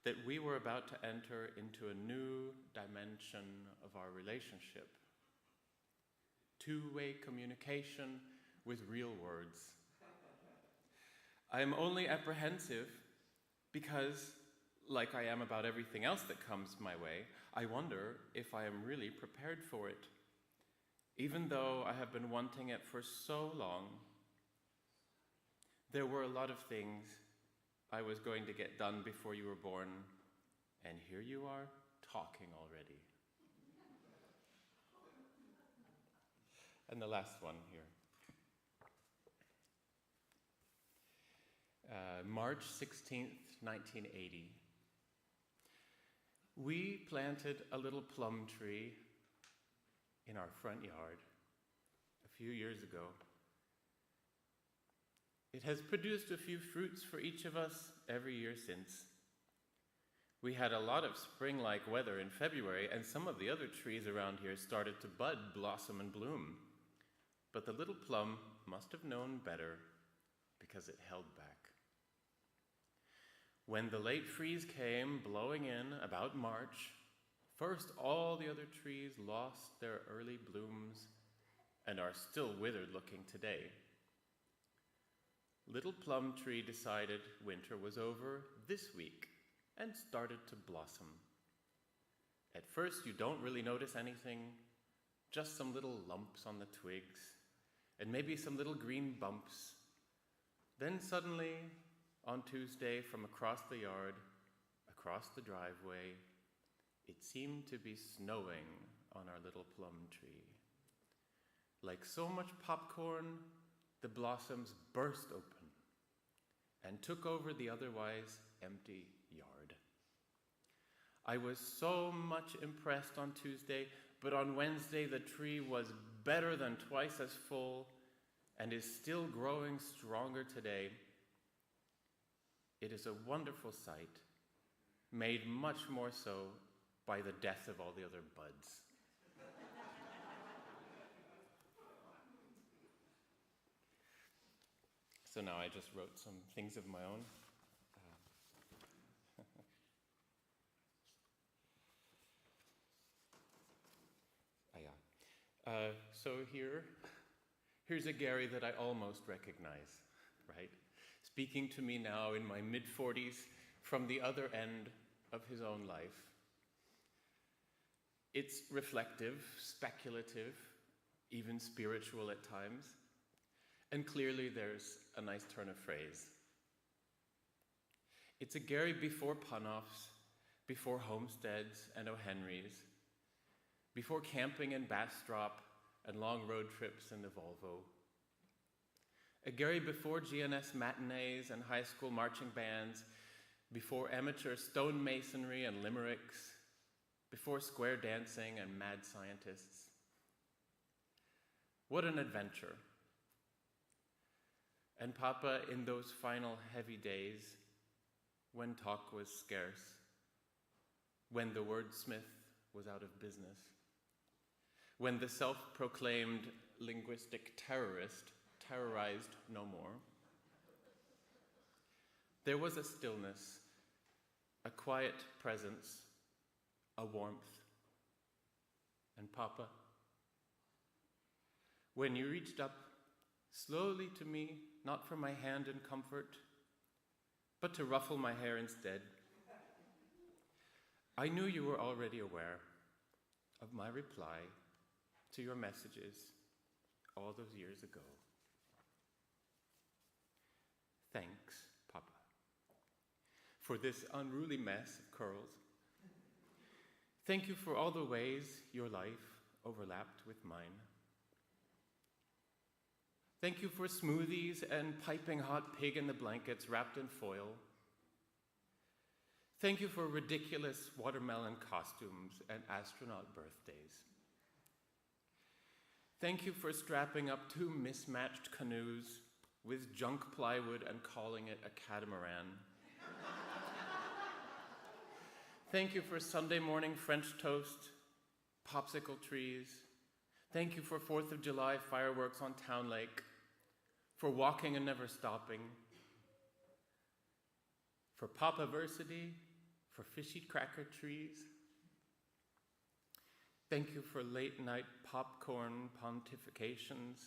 that we were about to enter into a new dimension of our relationship. Two-way communication with real words. I am only apprehensive because, like I am about everything else that comes my way, I wonder if I am really prepared for it, even though I have been wanting it for so long. There were a lot of things I was going to get done before you were born, and here you are talking already. And the last one here. March 16th, 1980. We planted a little plum tree in our front yard a few years ago. It has produced a few fruits for each of us every year since. We had a lot of spring-like weather in February, and some of the other trees around here started to bud, blossom, and bloom. But the little plum must have known better because it held back. When the late freeze came blowing in about March, first all the other trees lost their early blooms and are still withered looking today. Little Plum Tree decided winter was over this week and started to blossom. At first you don't really notice anything, just some little lumps on the twigs and maybe some little green bumps. Then suddenly, on Tuesday, from across the yard, across the driveway, it seemed to be snowing on our little plum tree. Like so much popcorn, the blossoms burst open and took over the otherwise empty yard. I was so much impressed on Tuesday, but on Wednesday the tree was better than twice as full and is still growing stronger today. It is a wonderful sight, made much more so by the death of all the other buds. So now I just wrote some things of my own. So here's a Gary that I almost recognize, right? Speaking to me now in my mid-40s from the other end of his own life. It's reflective, speculative, even spiritual at times, and clearly there's a nice turn of phrase. It's a Gary before pun-offs, before homesteads and O.Henrys, before camping in Bastrop and long road trips in the Volvo. A Gary before GNS matinees and high school marching bands, before amateur stonemasonry and limericks, before square dancing and mad scientists. What an adventure. And Papa, in those final heavy days, when talk was scarce, when the wordsmith was out of business, when the self-proclaimed linguistic terrorist terrorized no more, there was a stillness, a quiet presence, a warmth. And Papa, when you reached up slowly to me, not for my hand in comfort, but to ruffle my hair instead, I knew you were already aware of my reply to your messages all those years ago. Thanks, Papa, for this unruly mess of curls. Thank you for all the ways your life overlapped with mine. Thank you for smoothies and piping hot pig in the blankets wrapped in foil. Thank you for ridiculous watermelon costumes and astronaut birthdays. Thank you for strapping up 2 mismatched canoes with junk plywood and calling it a catamaran. Thank you for Sunday morning French toast, popsicle trees. Thank you for 4th of July fireworks on Town Lake, for walking and never stopping, for Papaversity, for fishy cracker trees. Thank you for late night popcorn pontifications,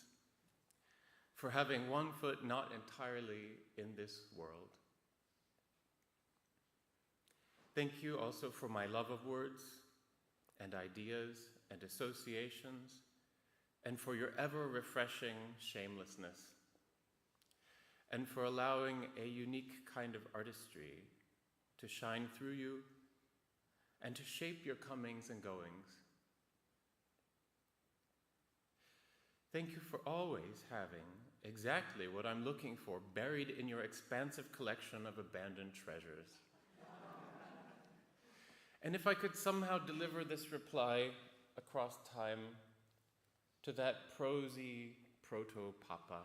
for having one foot not entirely in this world. Thank you also for my love of words and ideas and associations, and for your ever-refreshing shamelessness, and for allowing a unique kind of artistry to shine through you and to shape your comings and goings. Thank you for always having exactly what I'm looking for buried in your expansive collection of abandoned treasures. And if I could somehow deliver this reply across time to that prosy proto-papa,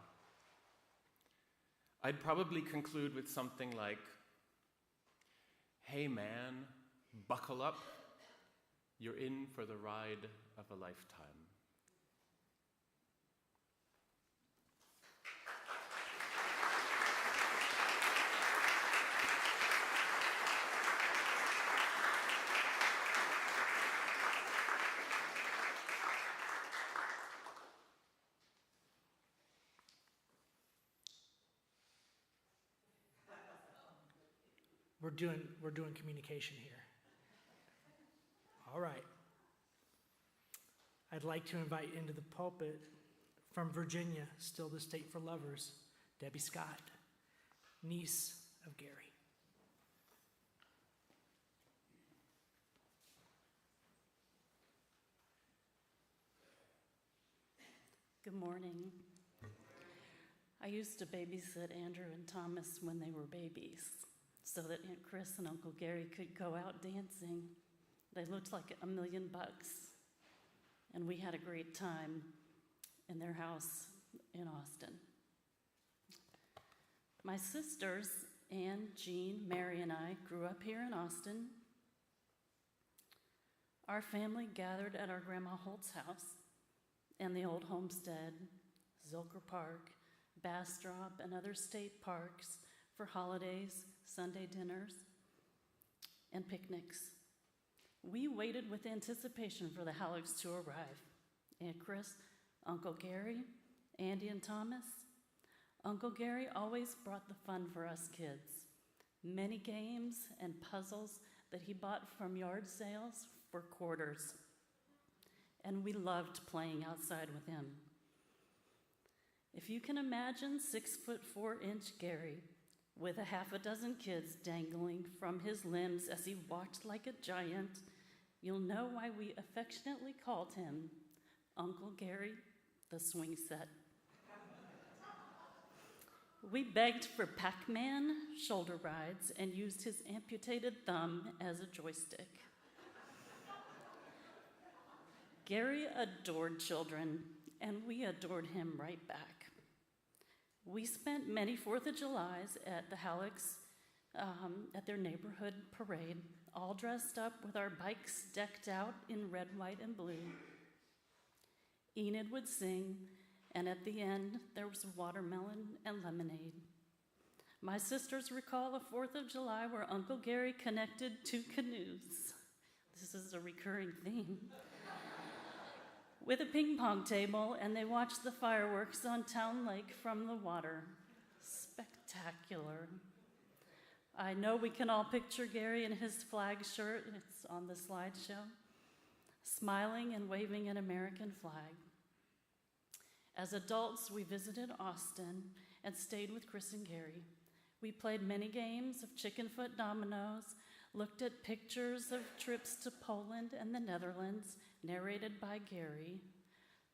I'd probably conclude with something like, "Hey man, buckle up, you're in for the ride of a lifetime." We're doing communication here. All right. I'd like to invite into the pulpit from Virginia, still the state for lovers, Debbie Scott, niece of Gary. Good morning. I used to babysit Andrew and Thomas when they were babies, so that Aunt Chris and Uncle Gary could go out dancing. They looked like $1 million, and we had a great time in their house in Austin. My sisters, Ann, Jean, Mary, and I grew up here in Austin. Our family gathered at our Grandma Holt's house and the Old Homestead, Zilker Park, Bastrop, and other state parks for holidays, Sunday dinners, and picnics. We waited with anticipation for the Hallocks to arrive. Aunt Chris, Uncle Gary, Andy, and Thomas. Uncle Gary always brought the fun for us kids. Many games and puzzles that he bought from yard sales for quarters. And we loved playing outside with him. If you can imagine 6'4" Gary with a half a dozen kids dangling from his limbs as he walked like a giant, you'll know why we affectionately called him Uncle Gary the Swing Set. We begged for Pac-Man shoulder rides and used his amputated thumb as a joystick. Gary adored children, and we adored him right back. We spent many 4th of Julys at the Hallocks at their neighborhood parade, all dressed up with our bikes decked out in red, white, and blue. Enid would sing, and at the end, there was watermelon and lemonade. My sisters recall a 4th of July where Uncle Gary connected 2 canoes. This is a recurring theme. With a ping pong table, and they watched the fireworks on Town Lake from the water. Spectacular. I know we can all picture Gary in his flag shirt, it's on the slideshow, smiling and waving an American flag. As adults, we visited Austin and stayed with Chris and Gary. We played many games of chicken-foot dominoes, looked at pictures of trips to Poland and the Netherlands, narrated by Gary.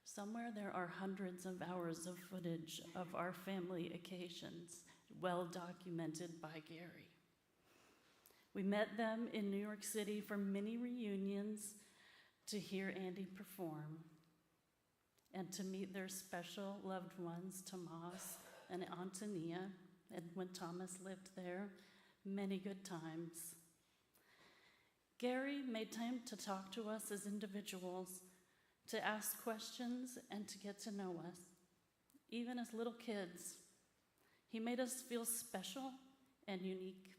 Somewhere there are hundreds of hours of footage of our family occasions, well documented by Gary. We met them in New York City for many reunions to hear Andy perform and to meet their special loved ones, Tomas and Antonia, and when Thomas lived there, many good times. Gary made time to talk to us as individuals, to ask questions and to get to know us, even as little kids. He made us feel special and unique.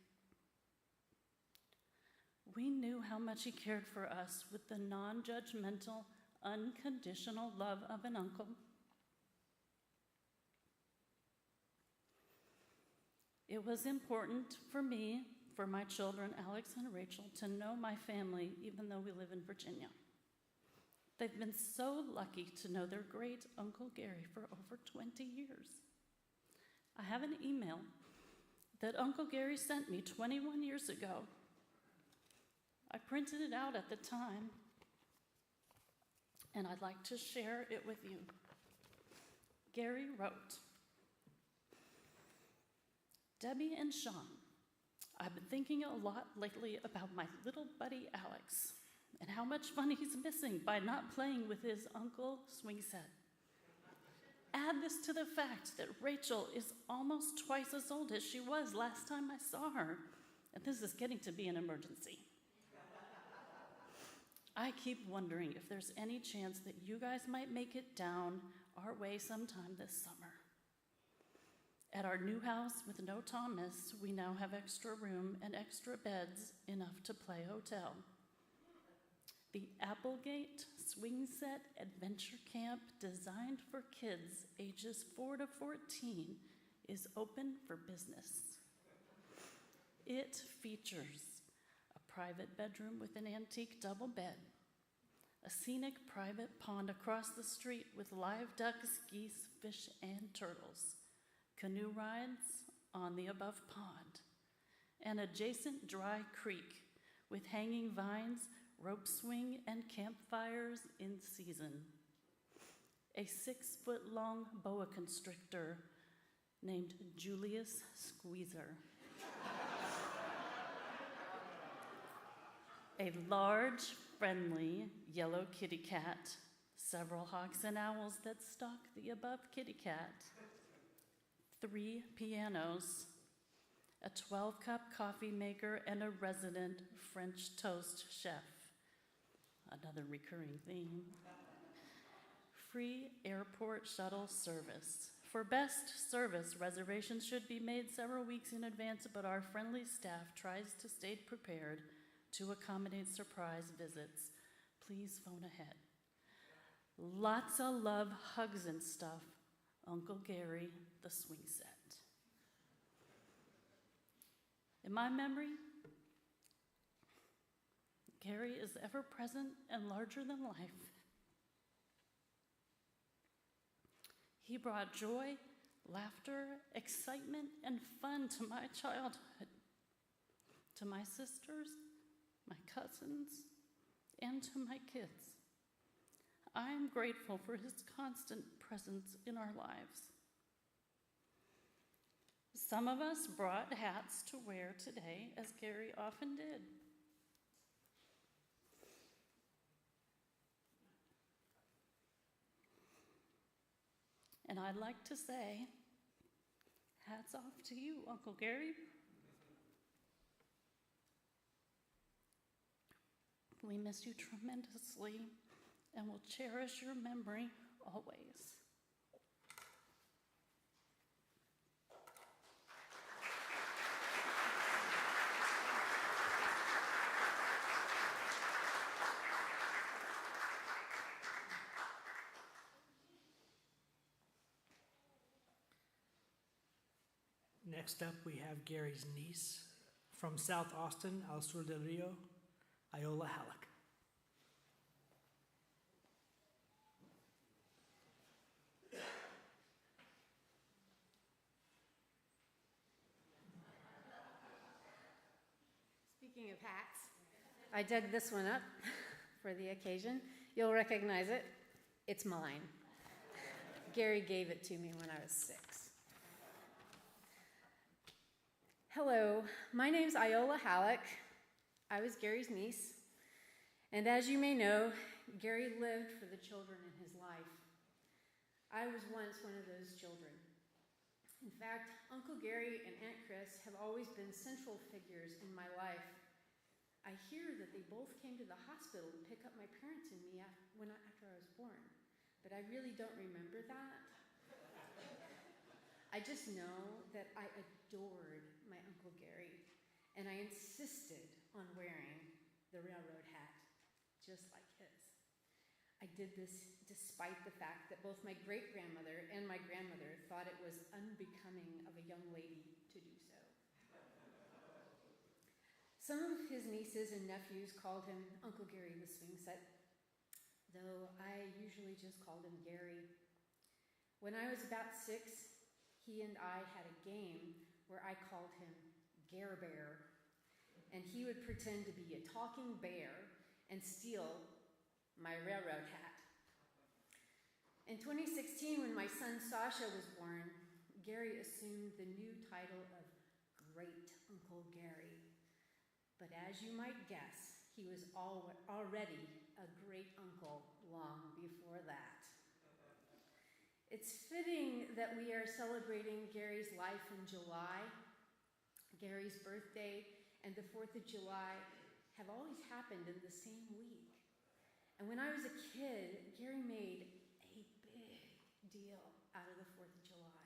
We knew how much he cared for us with the non-judgmental, unconditional love of an uncle. It was important for me, for my children, Alex and Rachel, to know my family, even though we live in Virginia. They've been so lucky to know their great Uncle Gary for over 20 years. I have an email that Uncle Gary sent me 21 years ago. I printed it out at the time, and I'd like to share it with you. Gary wrote, "Debbie and Sean, I've been thinking a lot lately about my little buddy Alex and how much fun he's missing by not playing with his Uncle Swing Set. Add this to the fact that Rachel is almost twice as old as she was last time I saw her, and this is getting to be an emergency. I keep wondering if there's any chance that you guys might make it down our way sometime this summer. At our new house with no Thomas, we now have extra room and extra beds, enough to play hotel. The Applegate Swing Set Adventure Camp, designed for kids ages 4 to 14, is open for business. It features a private bedroom with an antique double bed, a scenic private pond across the street with live ducks, geese, fish, and turtles, canoe rides on the above pond, an adjacent dry creek with hanging vines, rope swing, and campfires in season. A 6-foot-long boa constrictor named Julius Squeezer. A large, friendly yellow kitty cat, several hawks and owls that stalk the above kitty cat, 3 pianos, a 12-cup coffee maker, and a resident French toast chef. Another recurring theme. Free airport shuttle service For best service, reservations should be made several weeks in advance, but our friendly staff tries to stay prepared to accommodate surprise visits. Please phone ahead. Lots of love, hugs, and stuff. Uncle Gary, the swing set. In my memory, Gary is ever present and larger than life. He brought joy, laughter, excitement, and fun to my childhood, to my sisters, my cousins, and to my kids. I am grateful for his constant presence in our lives. Some of us brought hats to wear today, as Gary often did. And I'd like to say, hats off to you, Uncle Gary. We miss you tremendously and will cherish your memory always. Next up, we have Gary's niece from South Austin, al sur del Rio, Iola Hallock. Speaking of hats, I dug this one up for the occasion. You'll recognize it. It's mine. Gary gave it to me when I was 6. Hello, my name's Iola Hallock. I was Gary's niece. And as you may know, Gary lived for the children in his life. I was once one of those children. In fact, Uncle Gary and Aunt Chris have always been central figures in my life. I hear that they both came to the hospital to pick up my parents and me after I was born, but I really don't remember that. I just know that I adored my Uncle Gary, and I insisted on wearing the railroad hat, just like his. I did this despite the fact that both my great-grandmother and my grandmother thought it was unbecoming of a young lady to do so. Some of his nieces and nephews called him Uncle Gary the swing set, though I usually just called him Gary. When I was about 6, he and I had a game where I called him Gare Bear, and he would pretend to be a talking bear and steal my railroad hat. In 2016, when my son Sasha was born, Gary assumed the new title of Great Uncle Gary. But as you might guess, he was already a great uncle long before that. It's fitting that we are celebrating Gary's life in July. Gary's birthday and the 4th of July have always happened in the same week. And when I was a kid, Gary made a big deal out of the 4th of July.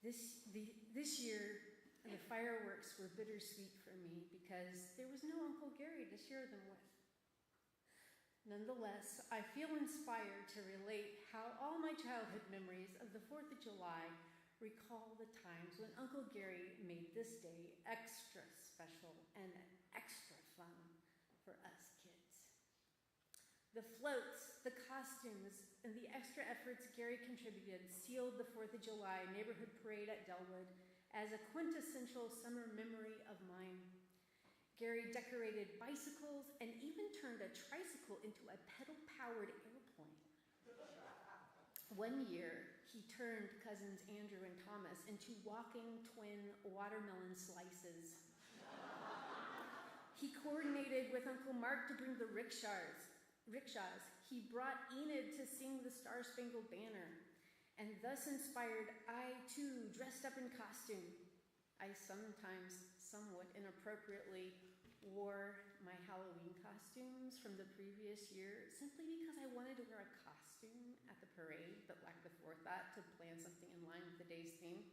This year, the fireworks were bittersweet for me because there was no Uncle Gary to share them with. Nonetheless, I feel inspired to relate how all my childhood memories of the 4th of July recall the times when Uncle Gary made this day extra special and extra fun for us kids. The floats, the costumes, and the extra efforts Gary contributed sealed the 4th of July neighborhood parade at Delwood as a quintessential summer memory of mine. Gary decorated bicycles and even turned a tricycle into a pedal-powered airplane. One year, he turned cousins Andrew and Tomas into walking twin watermelon slices. He coordinated with Uncle Mark to bring the rickshaws. He brought Enid to sing the Star-Spangled Banner, and thus inspired, I too dressed up in costume. I sometimes, somewhat inappropriately, wore my Halloween costumes from the previous year simply because I wanted to wear a costume at the parade, but lacked the forethought to plan something in line with the day's theme.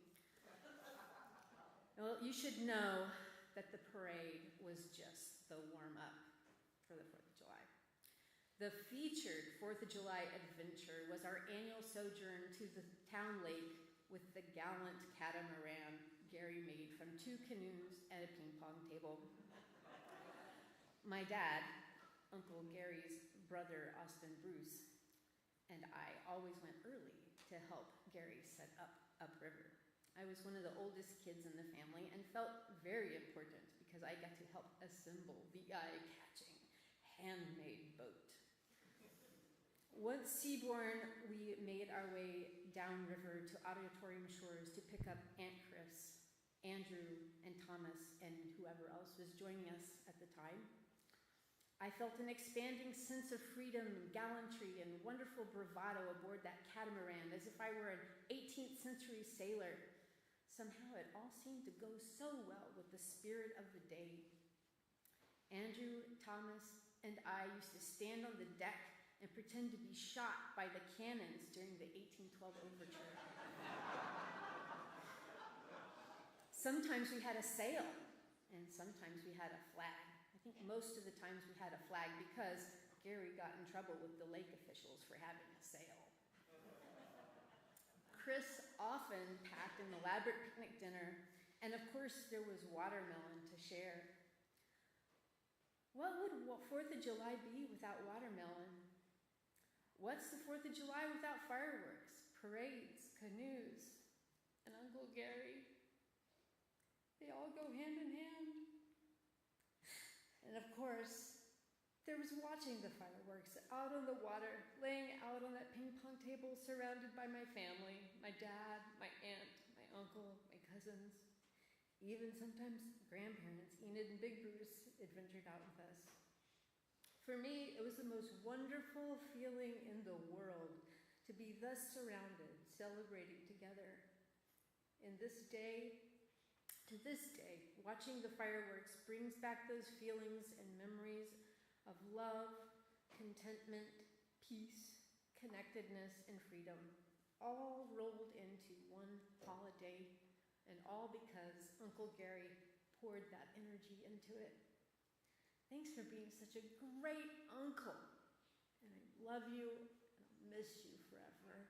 Well, you should know that the parade was just the warm-up for the 4th of July. The featured 4th of July adventure was our annual sojourn to the town lake with the gallant catamaran Gary made from 2 canoes and a ping pong table. My dad, Uncle Gary's brother Austin Bruce, and I always went early to help Gary set up upriver. I was one of the oldest kids in the family and felt very important because I got to help assemble the eye-catching handmade boat. Once seaborne, we made our way downriver to Auditorium Shores to pick up Aunt Chris, Andrew, and Tomas, and whoever else was joining us at the time. I felt an expanding sense of freedom, gallantry, and wonderful bravado aboard that catamaran, as if I were an 18th century sailor. Somehow it all seemed to go so well with the spirit of the day. Andrew, Tomas, and I used to stand on the deck and pretend to be shot by the cannons during the 1812 overture. Sometimes we had a sail, and sometimes we had a flag. I think most of the times we had a flag because Gary got in trouble with the lake officials for having a sail. Chris often packed an elaborate picnic dinner, and of course there was watermelon to share. What would 4th of July be without watermelon? What's the 4th of July without fireworks, parades, canoes, and Uncle Gary? They all go hand in hand. And of course, there was watching the fireworks out on the water, laying out on that ping pong table surrounded by my family, my dad, my aunt, my uncle, my cousins, even sometimes grandparents, Enid and Big Bruce, adventured out with us. For me, it was the most wonderful feeling in the world to be thus surrounded, celebrating together. To this day, watching the fireworks brings back those feelings and memories of love, contentment, peace, connectedness, and freedom, all rolled into one holiday, and all because Uncle Gary poured that energy into it. Thanks for being such a great uncle, and I love you, and I'll miss you forever.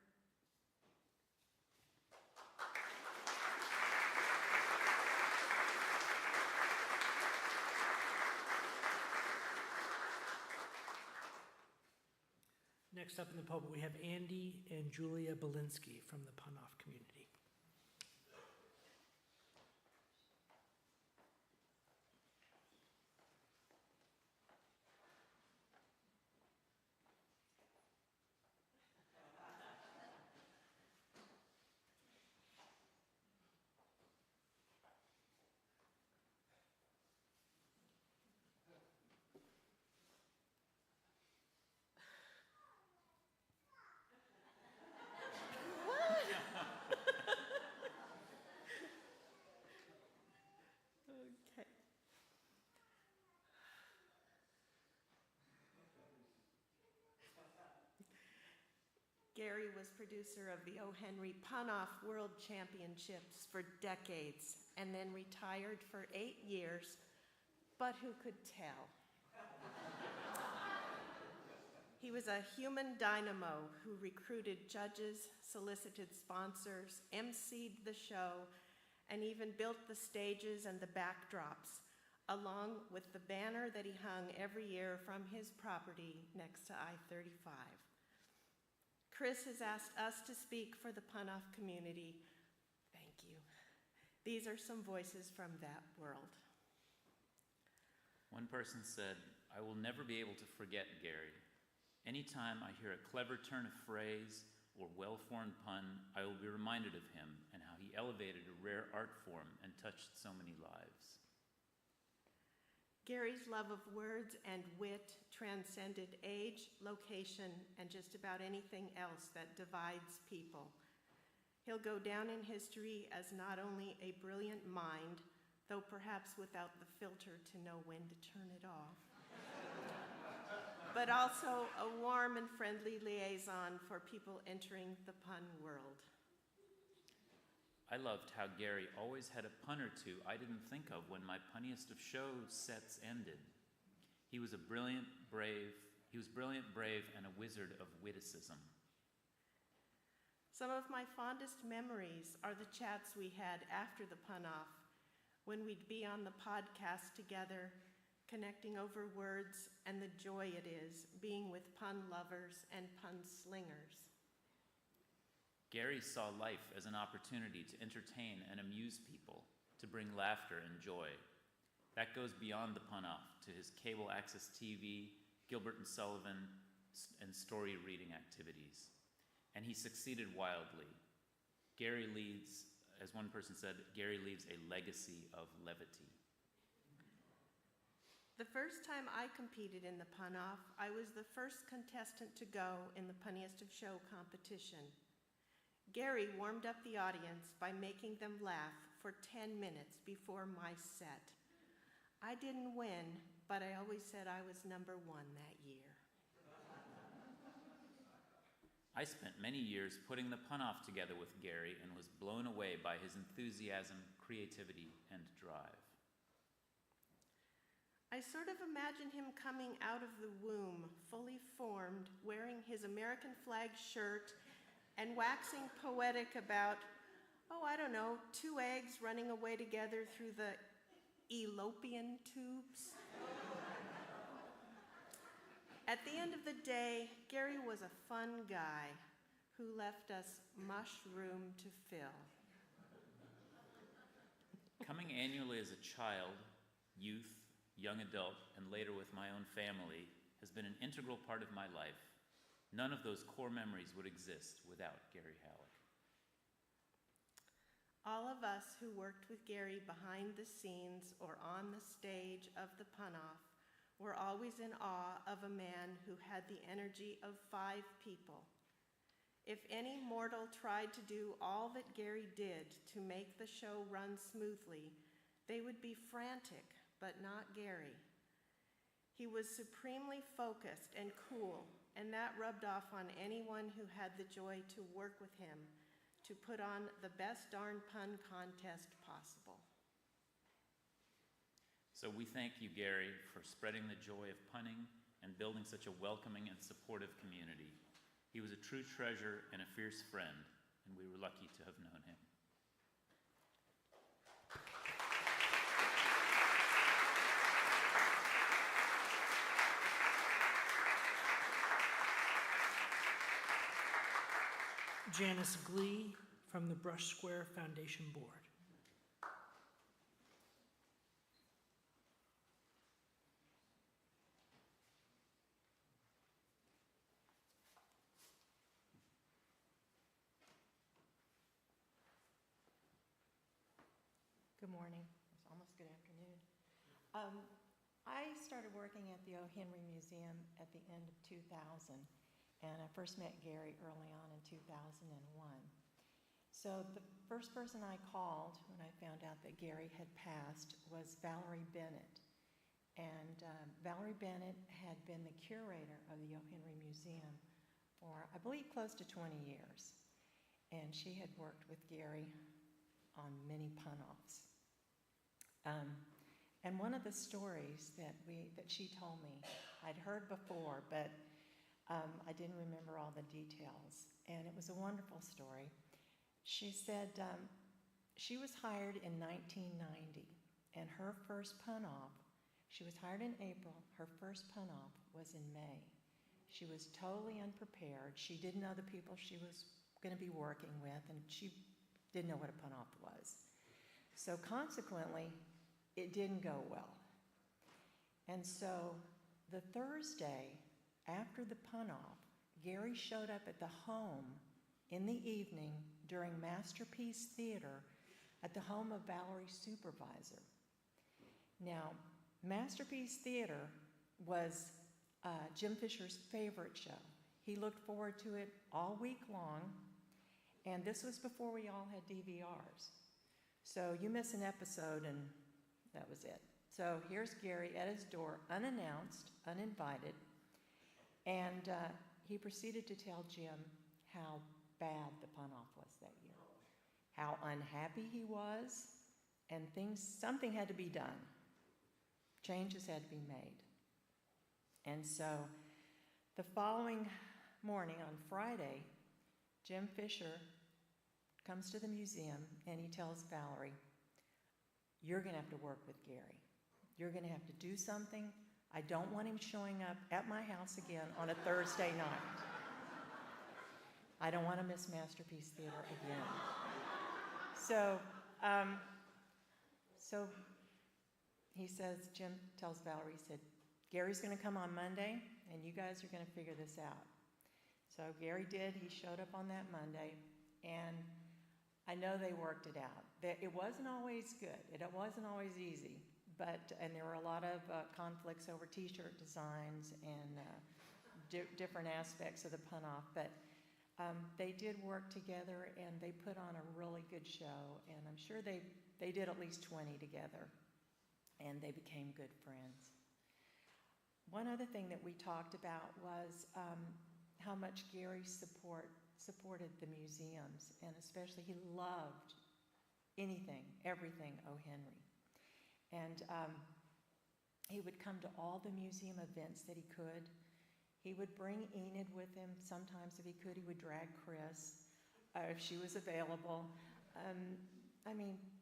Next up in the pulpit, we have Andy and Julia Belinsky from the Pun-Off community. Gary was producer of the O.Henry Pun-Off World Championships for decades and then retired for 8 years, but who could tell? He was a human dynamo who recruited judges, solicited sponsors, emceed the show, and even built the stages and the backdrops, along with the banner that he hung every year from his property next to I-35. Chris has asked us to speak for the Pun-Off community. Thank you. These are some voices from that world. One person said, "I will never be able to forget Gary. Anytime I hear a clever turn of phrase or well-formed pun, I will be reminded of him and how he elevated a rare art form and touched so many lives." Gary's love of words and wit transcended age, location, and just about anything else that divides people. He'll go down in history as not only a brilliant mind, though perhaps without the filter to know when to turn it off. But also a warm and friendly liaison for people entering the pun world. I loved how Gary always had a pun or two I didn't think of when my punniest of show sets ended. He was brilliant, brave, and a wizard of witticism. Some of my fondest memories are the chats we had after the pun-off, when we'd be on the podcast together, connecting over words and the joy it is being with pun lovers and pun slingers. Gary saw life as an opportunity to entertain and amuse people, to bring laughter and joy. That goes beyond the pun-off to his cable access TV, Gilbert and Sullivan, and story reading activities. And he succeeded wildly. Gary leaves, as one person said, Gary leaves a legacy of levity. The first time I competed in the pun-off, I was the first contestant to go in the Punniest of Show competition. Gary warmed up the audience by making them laugh for 10 minutes before my set. I didn't win, but I always said I was number one that year. I spent many years putting the pun-off together with Gary and was blown away by his enthusiasm, creativity, and drive. I sort of imagine him coming out of the womb, fully formed, wearing his American flag shirt and waxing poetic about, two eggs running away together through the Elopian tubes. At the end of the day, Gary was a fun guy who left us much room to fill. Coming annually as a child, youth, young adult, and later with my own family has been an integral part of my life. None of those core memories would exist without Gary Hallock. All of us who worked with Gary behind the scenes or on the stage of the pun-off were always in awe of a man who had the energy of 5 people. If any mortal tried to do all that Gary did to make the show run smoothly, they would be frantic, but not Gary. He was supremely focused and cool, and that rubbed off on anyone who had the joy to work with him to put on the best darn pun contest possible. So we thank you, Gary, for spreading the joy of punning and building such a welcoming and supportive community. He was a true treasure and a fierce friend, and we were lucky to have known him. Janice Glee from the Brush Square Foundation Board. Good morning. It's almost good afternoon. I started working at the O.Henry Museum at the end of 2000, and I first met Gary early on in 2001. So the first person I called when I found out that Gary had passed was Valerie Bennett. And Valerie Bennett had been the curator of the O.Henry Museum for, I believe, close to 20 years. And she had worked with Gary on many pun-offs. And one of the stories that she told me, I'd heard before, but I didn't remember all the details. And it was a wonderful story. She said she was hired in 1990, and her first pun-off, she was hired in April, her first pun-off was in May. She was totally unprepared. She didn't know the people she was going to be working with, and she didn't know what a pun-off was. So consequently, it didn't go well. And so the Thursday after the pun-off, Gary showed up at the home in the evening during Masterpiece Theater at the home of Valerie's supervisor. Now, Masterpiece Theater was Jim Fisher's favorite show. He looked forward to it all week long, and this was before we all had DVRs. So you miss an episode and That was it. So here's Gary at his door, unannounced, uninvited, and he proceeded to tell Jim how bad the pun-off was that year, how unhappy he was, and something had to be done. Changes had to be made. And so the following morning on Friday, Jim Fisher comes to the museum and he tells Valerie, "You're going to have to work with Gary. You're going to have to do something. I don't want him showing up at my house again on a Thursday night. I don't want to miss Masterpiece Theater again." So he says, Jim tells Valerie, he said, "Gary's going to come on Monday, and you guys are going to figure this out." So Gary did. He showed up on that Monday, and I know they worked it out. It wasn't always good. It wasn't always easy, and there were a lot of conflicts over T-shirt designs and different aspects of the pun-off, but they did work together, and they put on a really good show, and I'm sure they did at least 20 together, and they became good friends. One other thing that we talked about was how much Gary supported the museums, and especially he loved everything O.Henry. And he would come to all the museum events that he could. He would bring Enid with him. Sometimes if he could, he would drag Chris if she was available.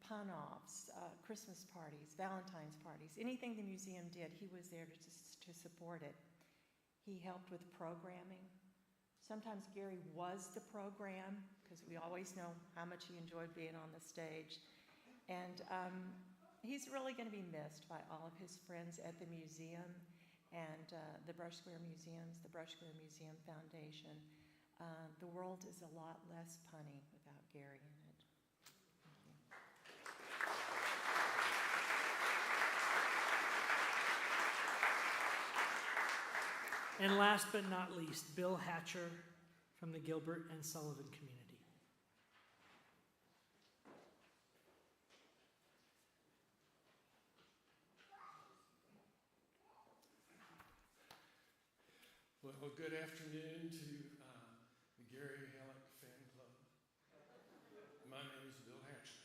Pun-offs, Christmas parties, Valentine's parties, anything the museum did, he was there to support it. He helped with programming. Sometimes Gary was the program, because we always know how much he enjoyed being on the stage. And he's really going to be missed by all of his friends at the museum and the Brush Square Museums, the Brush Square Museum Foundation. The world is a lot less punny without Gary in it. And last but not least, Bill Hatcher from the Gilbert and Sullivan community. Well, good afternoon to the Gary Hallock fan club. My name is Bill Hatcher.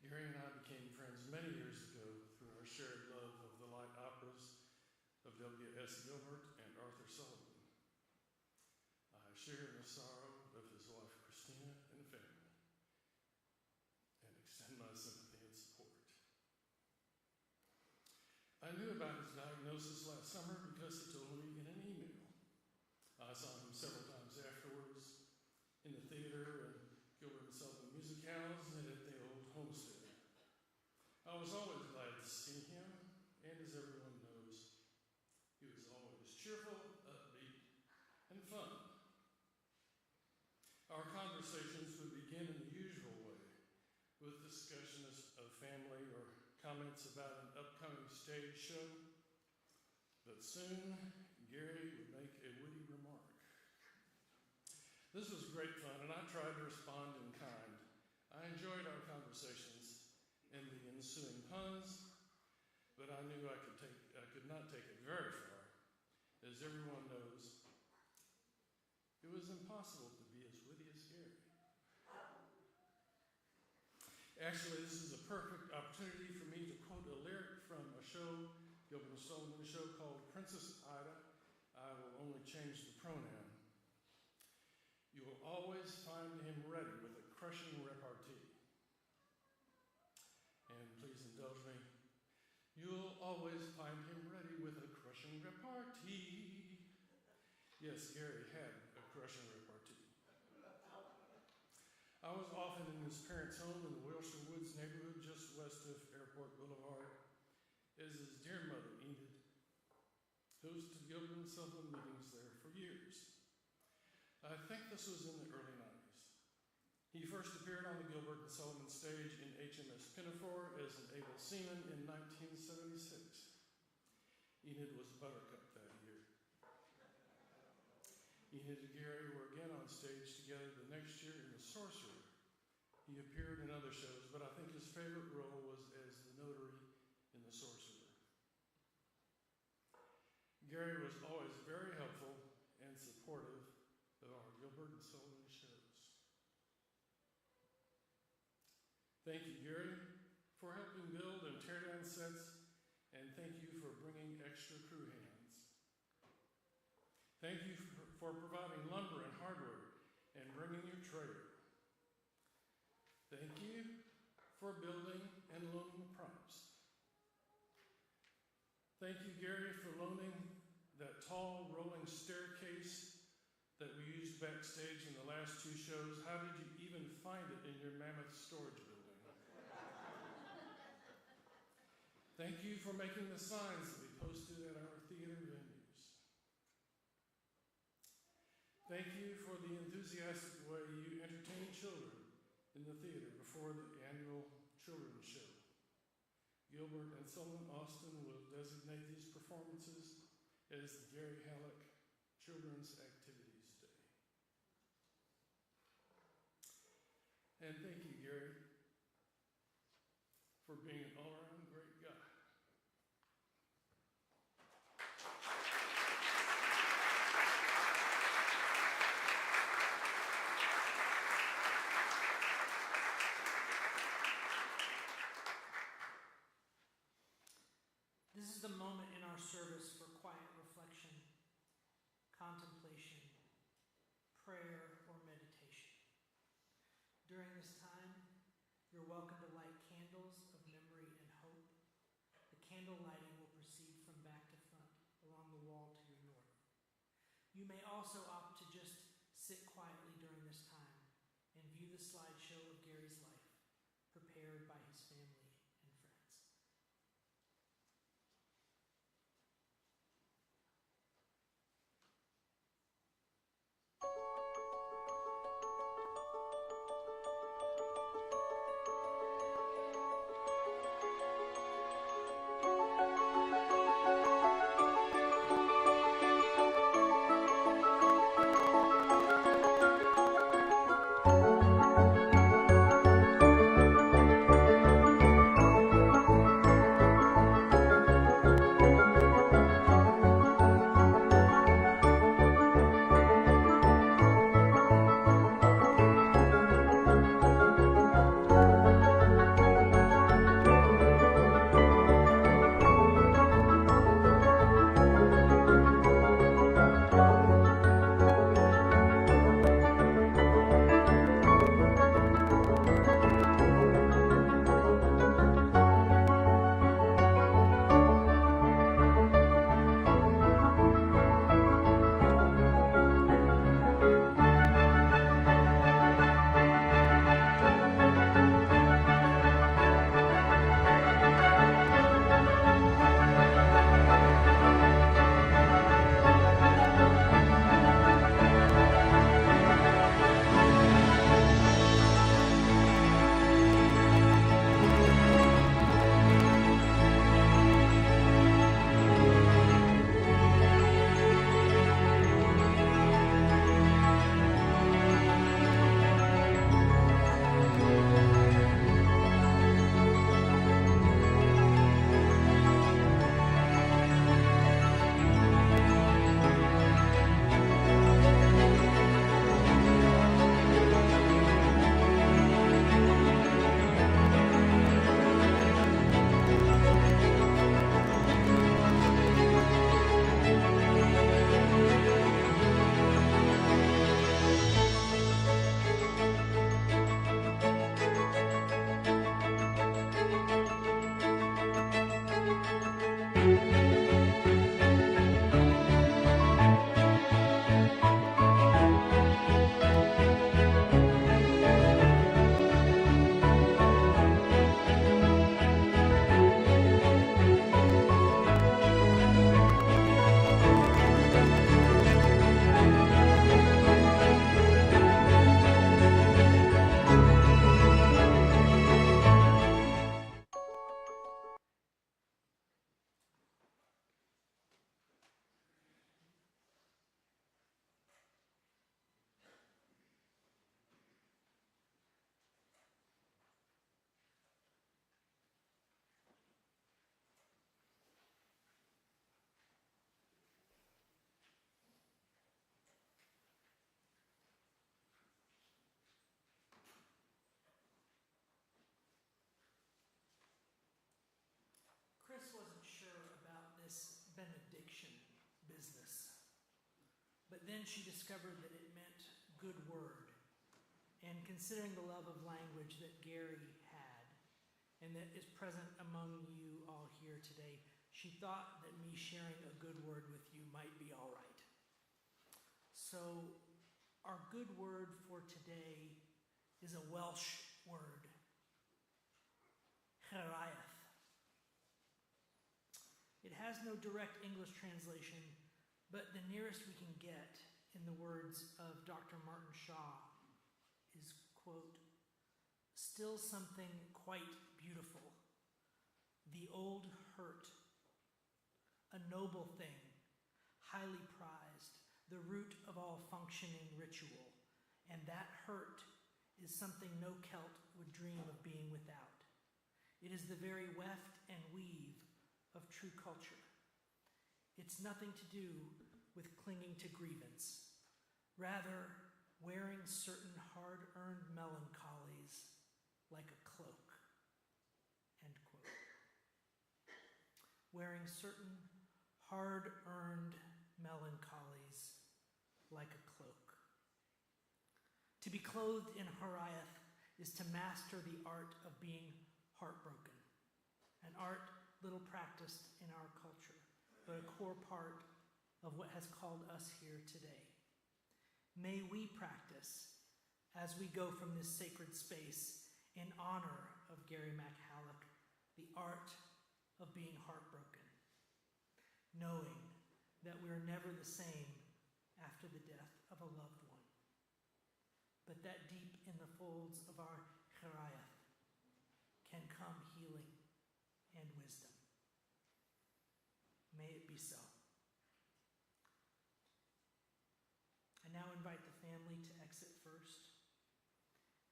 Gary and I became friends many years ago through our shared love of the light operas of W.S. Gilbert and Arthur Sullivan. I share in the sorrow of his wife Christina and family, and extend my sympathy and support. I knew about his diagnosis last summer because he told me in an email. I saw him several times afterwards in the theater and Gilbert and Sullivan musicales and at the Old Homestead. I was always glad to see him, and as everyone knows, he was always cheerful, upbeat, and fun. Our conversations would begin in the usual way, with discussions of family or comments about an upcoming stage show, but soon Gary would make a witty remark. This was great fun, and I tried to respond in kind. I enjoyed our conversations and the ensuing puns, but I knew I could not take it very far. As everyone knows, it was impossible to be as witty as Gary. Actually, this is a perfect opportunity for me to quote a lyric from a show, Gilbert and Sullivan show called Princess Ida. I will only change the pronoun. You will always find him ready with a crushing repartee. And please indulge me. You'll always find him ready with a crushing repartee. Yes, Gary had a crushing repartee. I was often in his parents' home in the Wilshire Woods neighborhood just west of Airport Boulevard, as his dear mother, Enid, hosted Gilbert and Sullivan meetings there for years. I think this was in the early 90s. He first appeared on the Gilbert and Sullivan stage in HMS Pinafore as an able seaman in 1976. Enid was Buttercup that year. Enid and Gary were again on stage together the next year in The Sorcerer. he appeared in other shows, but I think his favorite role was as the notary in The Sorcerer. Gary was always very helpful and supportive of our Gilbert and Sullivan shows. Thank you, Gary, for helping build and tear down sets, and thank you for bringing extra crew hands. Thank you for providing lumber and hardware and bringing your trailer. Thank you for building and loaning props. Thank you, Gary, for loaning that tall rolling staircase that we used backstage in the last two shows. How did you even find it in your mammoth storage building? Thank you for making the signs that we posted at our theater venues. Thank you for the enthusiastic way you entertain children in the theater before the annual children's show. Gilbert and Sullivan Austin will designate these performances as the Gary Hallock Children's Activities Day. And thank you, Gary, for being an all-around great guy. This is the moment in our service for quiet reflection, contemplation, prayer, or meditation. During this time, you're welcome to light candles of memory and hope. The candle lighting will proceed from back to front along the wall to your north. You may also opt to just sit quietly during this time and view the slideshow of Gary's life, prepared by his family and friends. But then she discovered that it meant good word. And considering the love of language that Gary had, and that is present among you all here today, she thought that me sharing a good word with you might be all right. So our good word for today is a Welsh word, cheraeth. It has no direct English translation, but the nearest we can get in the words of Dr. Martin Shaw is, quote, still something quite beautiful, the old hurt, a noble thing, highly prized, the root of all functioning ritual, and that hurt is something no Celt would dream of being without. It is the very weft and weave of true culture. It's nothing to do with clinging to grievance, rather wearing certain hard-earned melancholies like a cloak, end quote. Wearing certain hard-earned melancholies like a cloak. To be clothed in cheraeth is to master the art of being heartbroken, an art little practiced in our culture, but a core part of what has called us here today. May we practice, as we go from this sacred space, in honor of Gary Hallock, the art of being heartbroken, knowing that we are never the same after the death of a loved one, but that deep in the folds of our cheraeth can come healing and wisdom. May it be so. I now invite the family to exit first,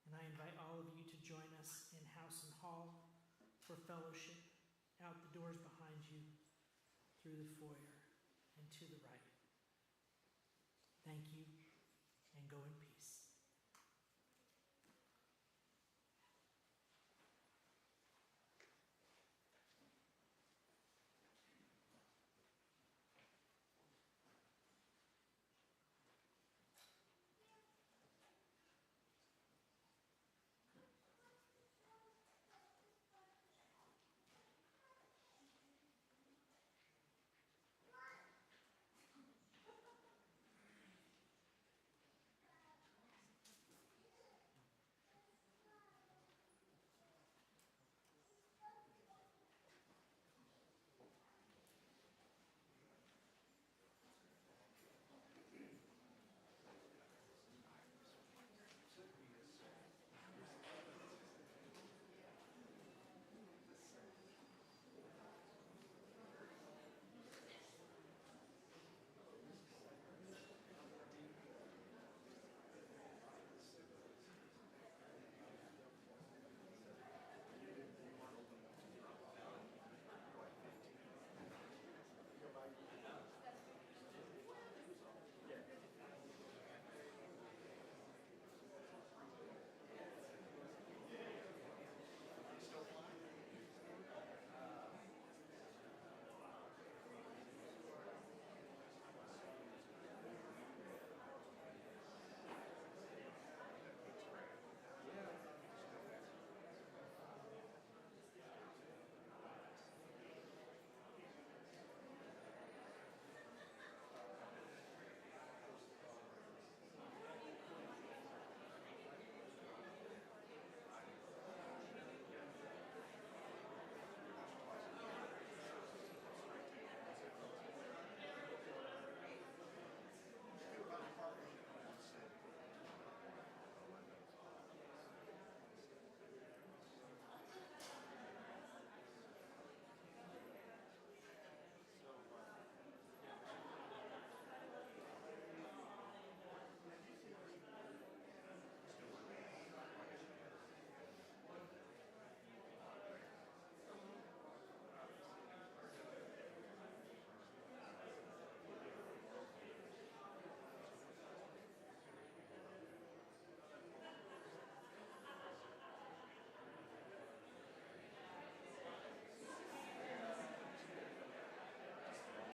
and I invite all of you to join us in house and hall for fellowship, out the doors behind you, through the foyer, and to the right. Thank you, and go in peace.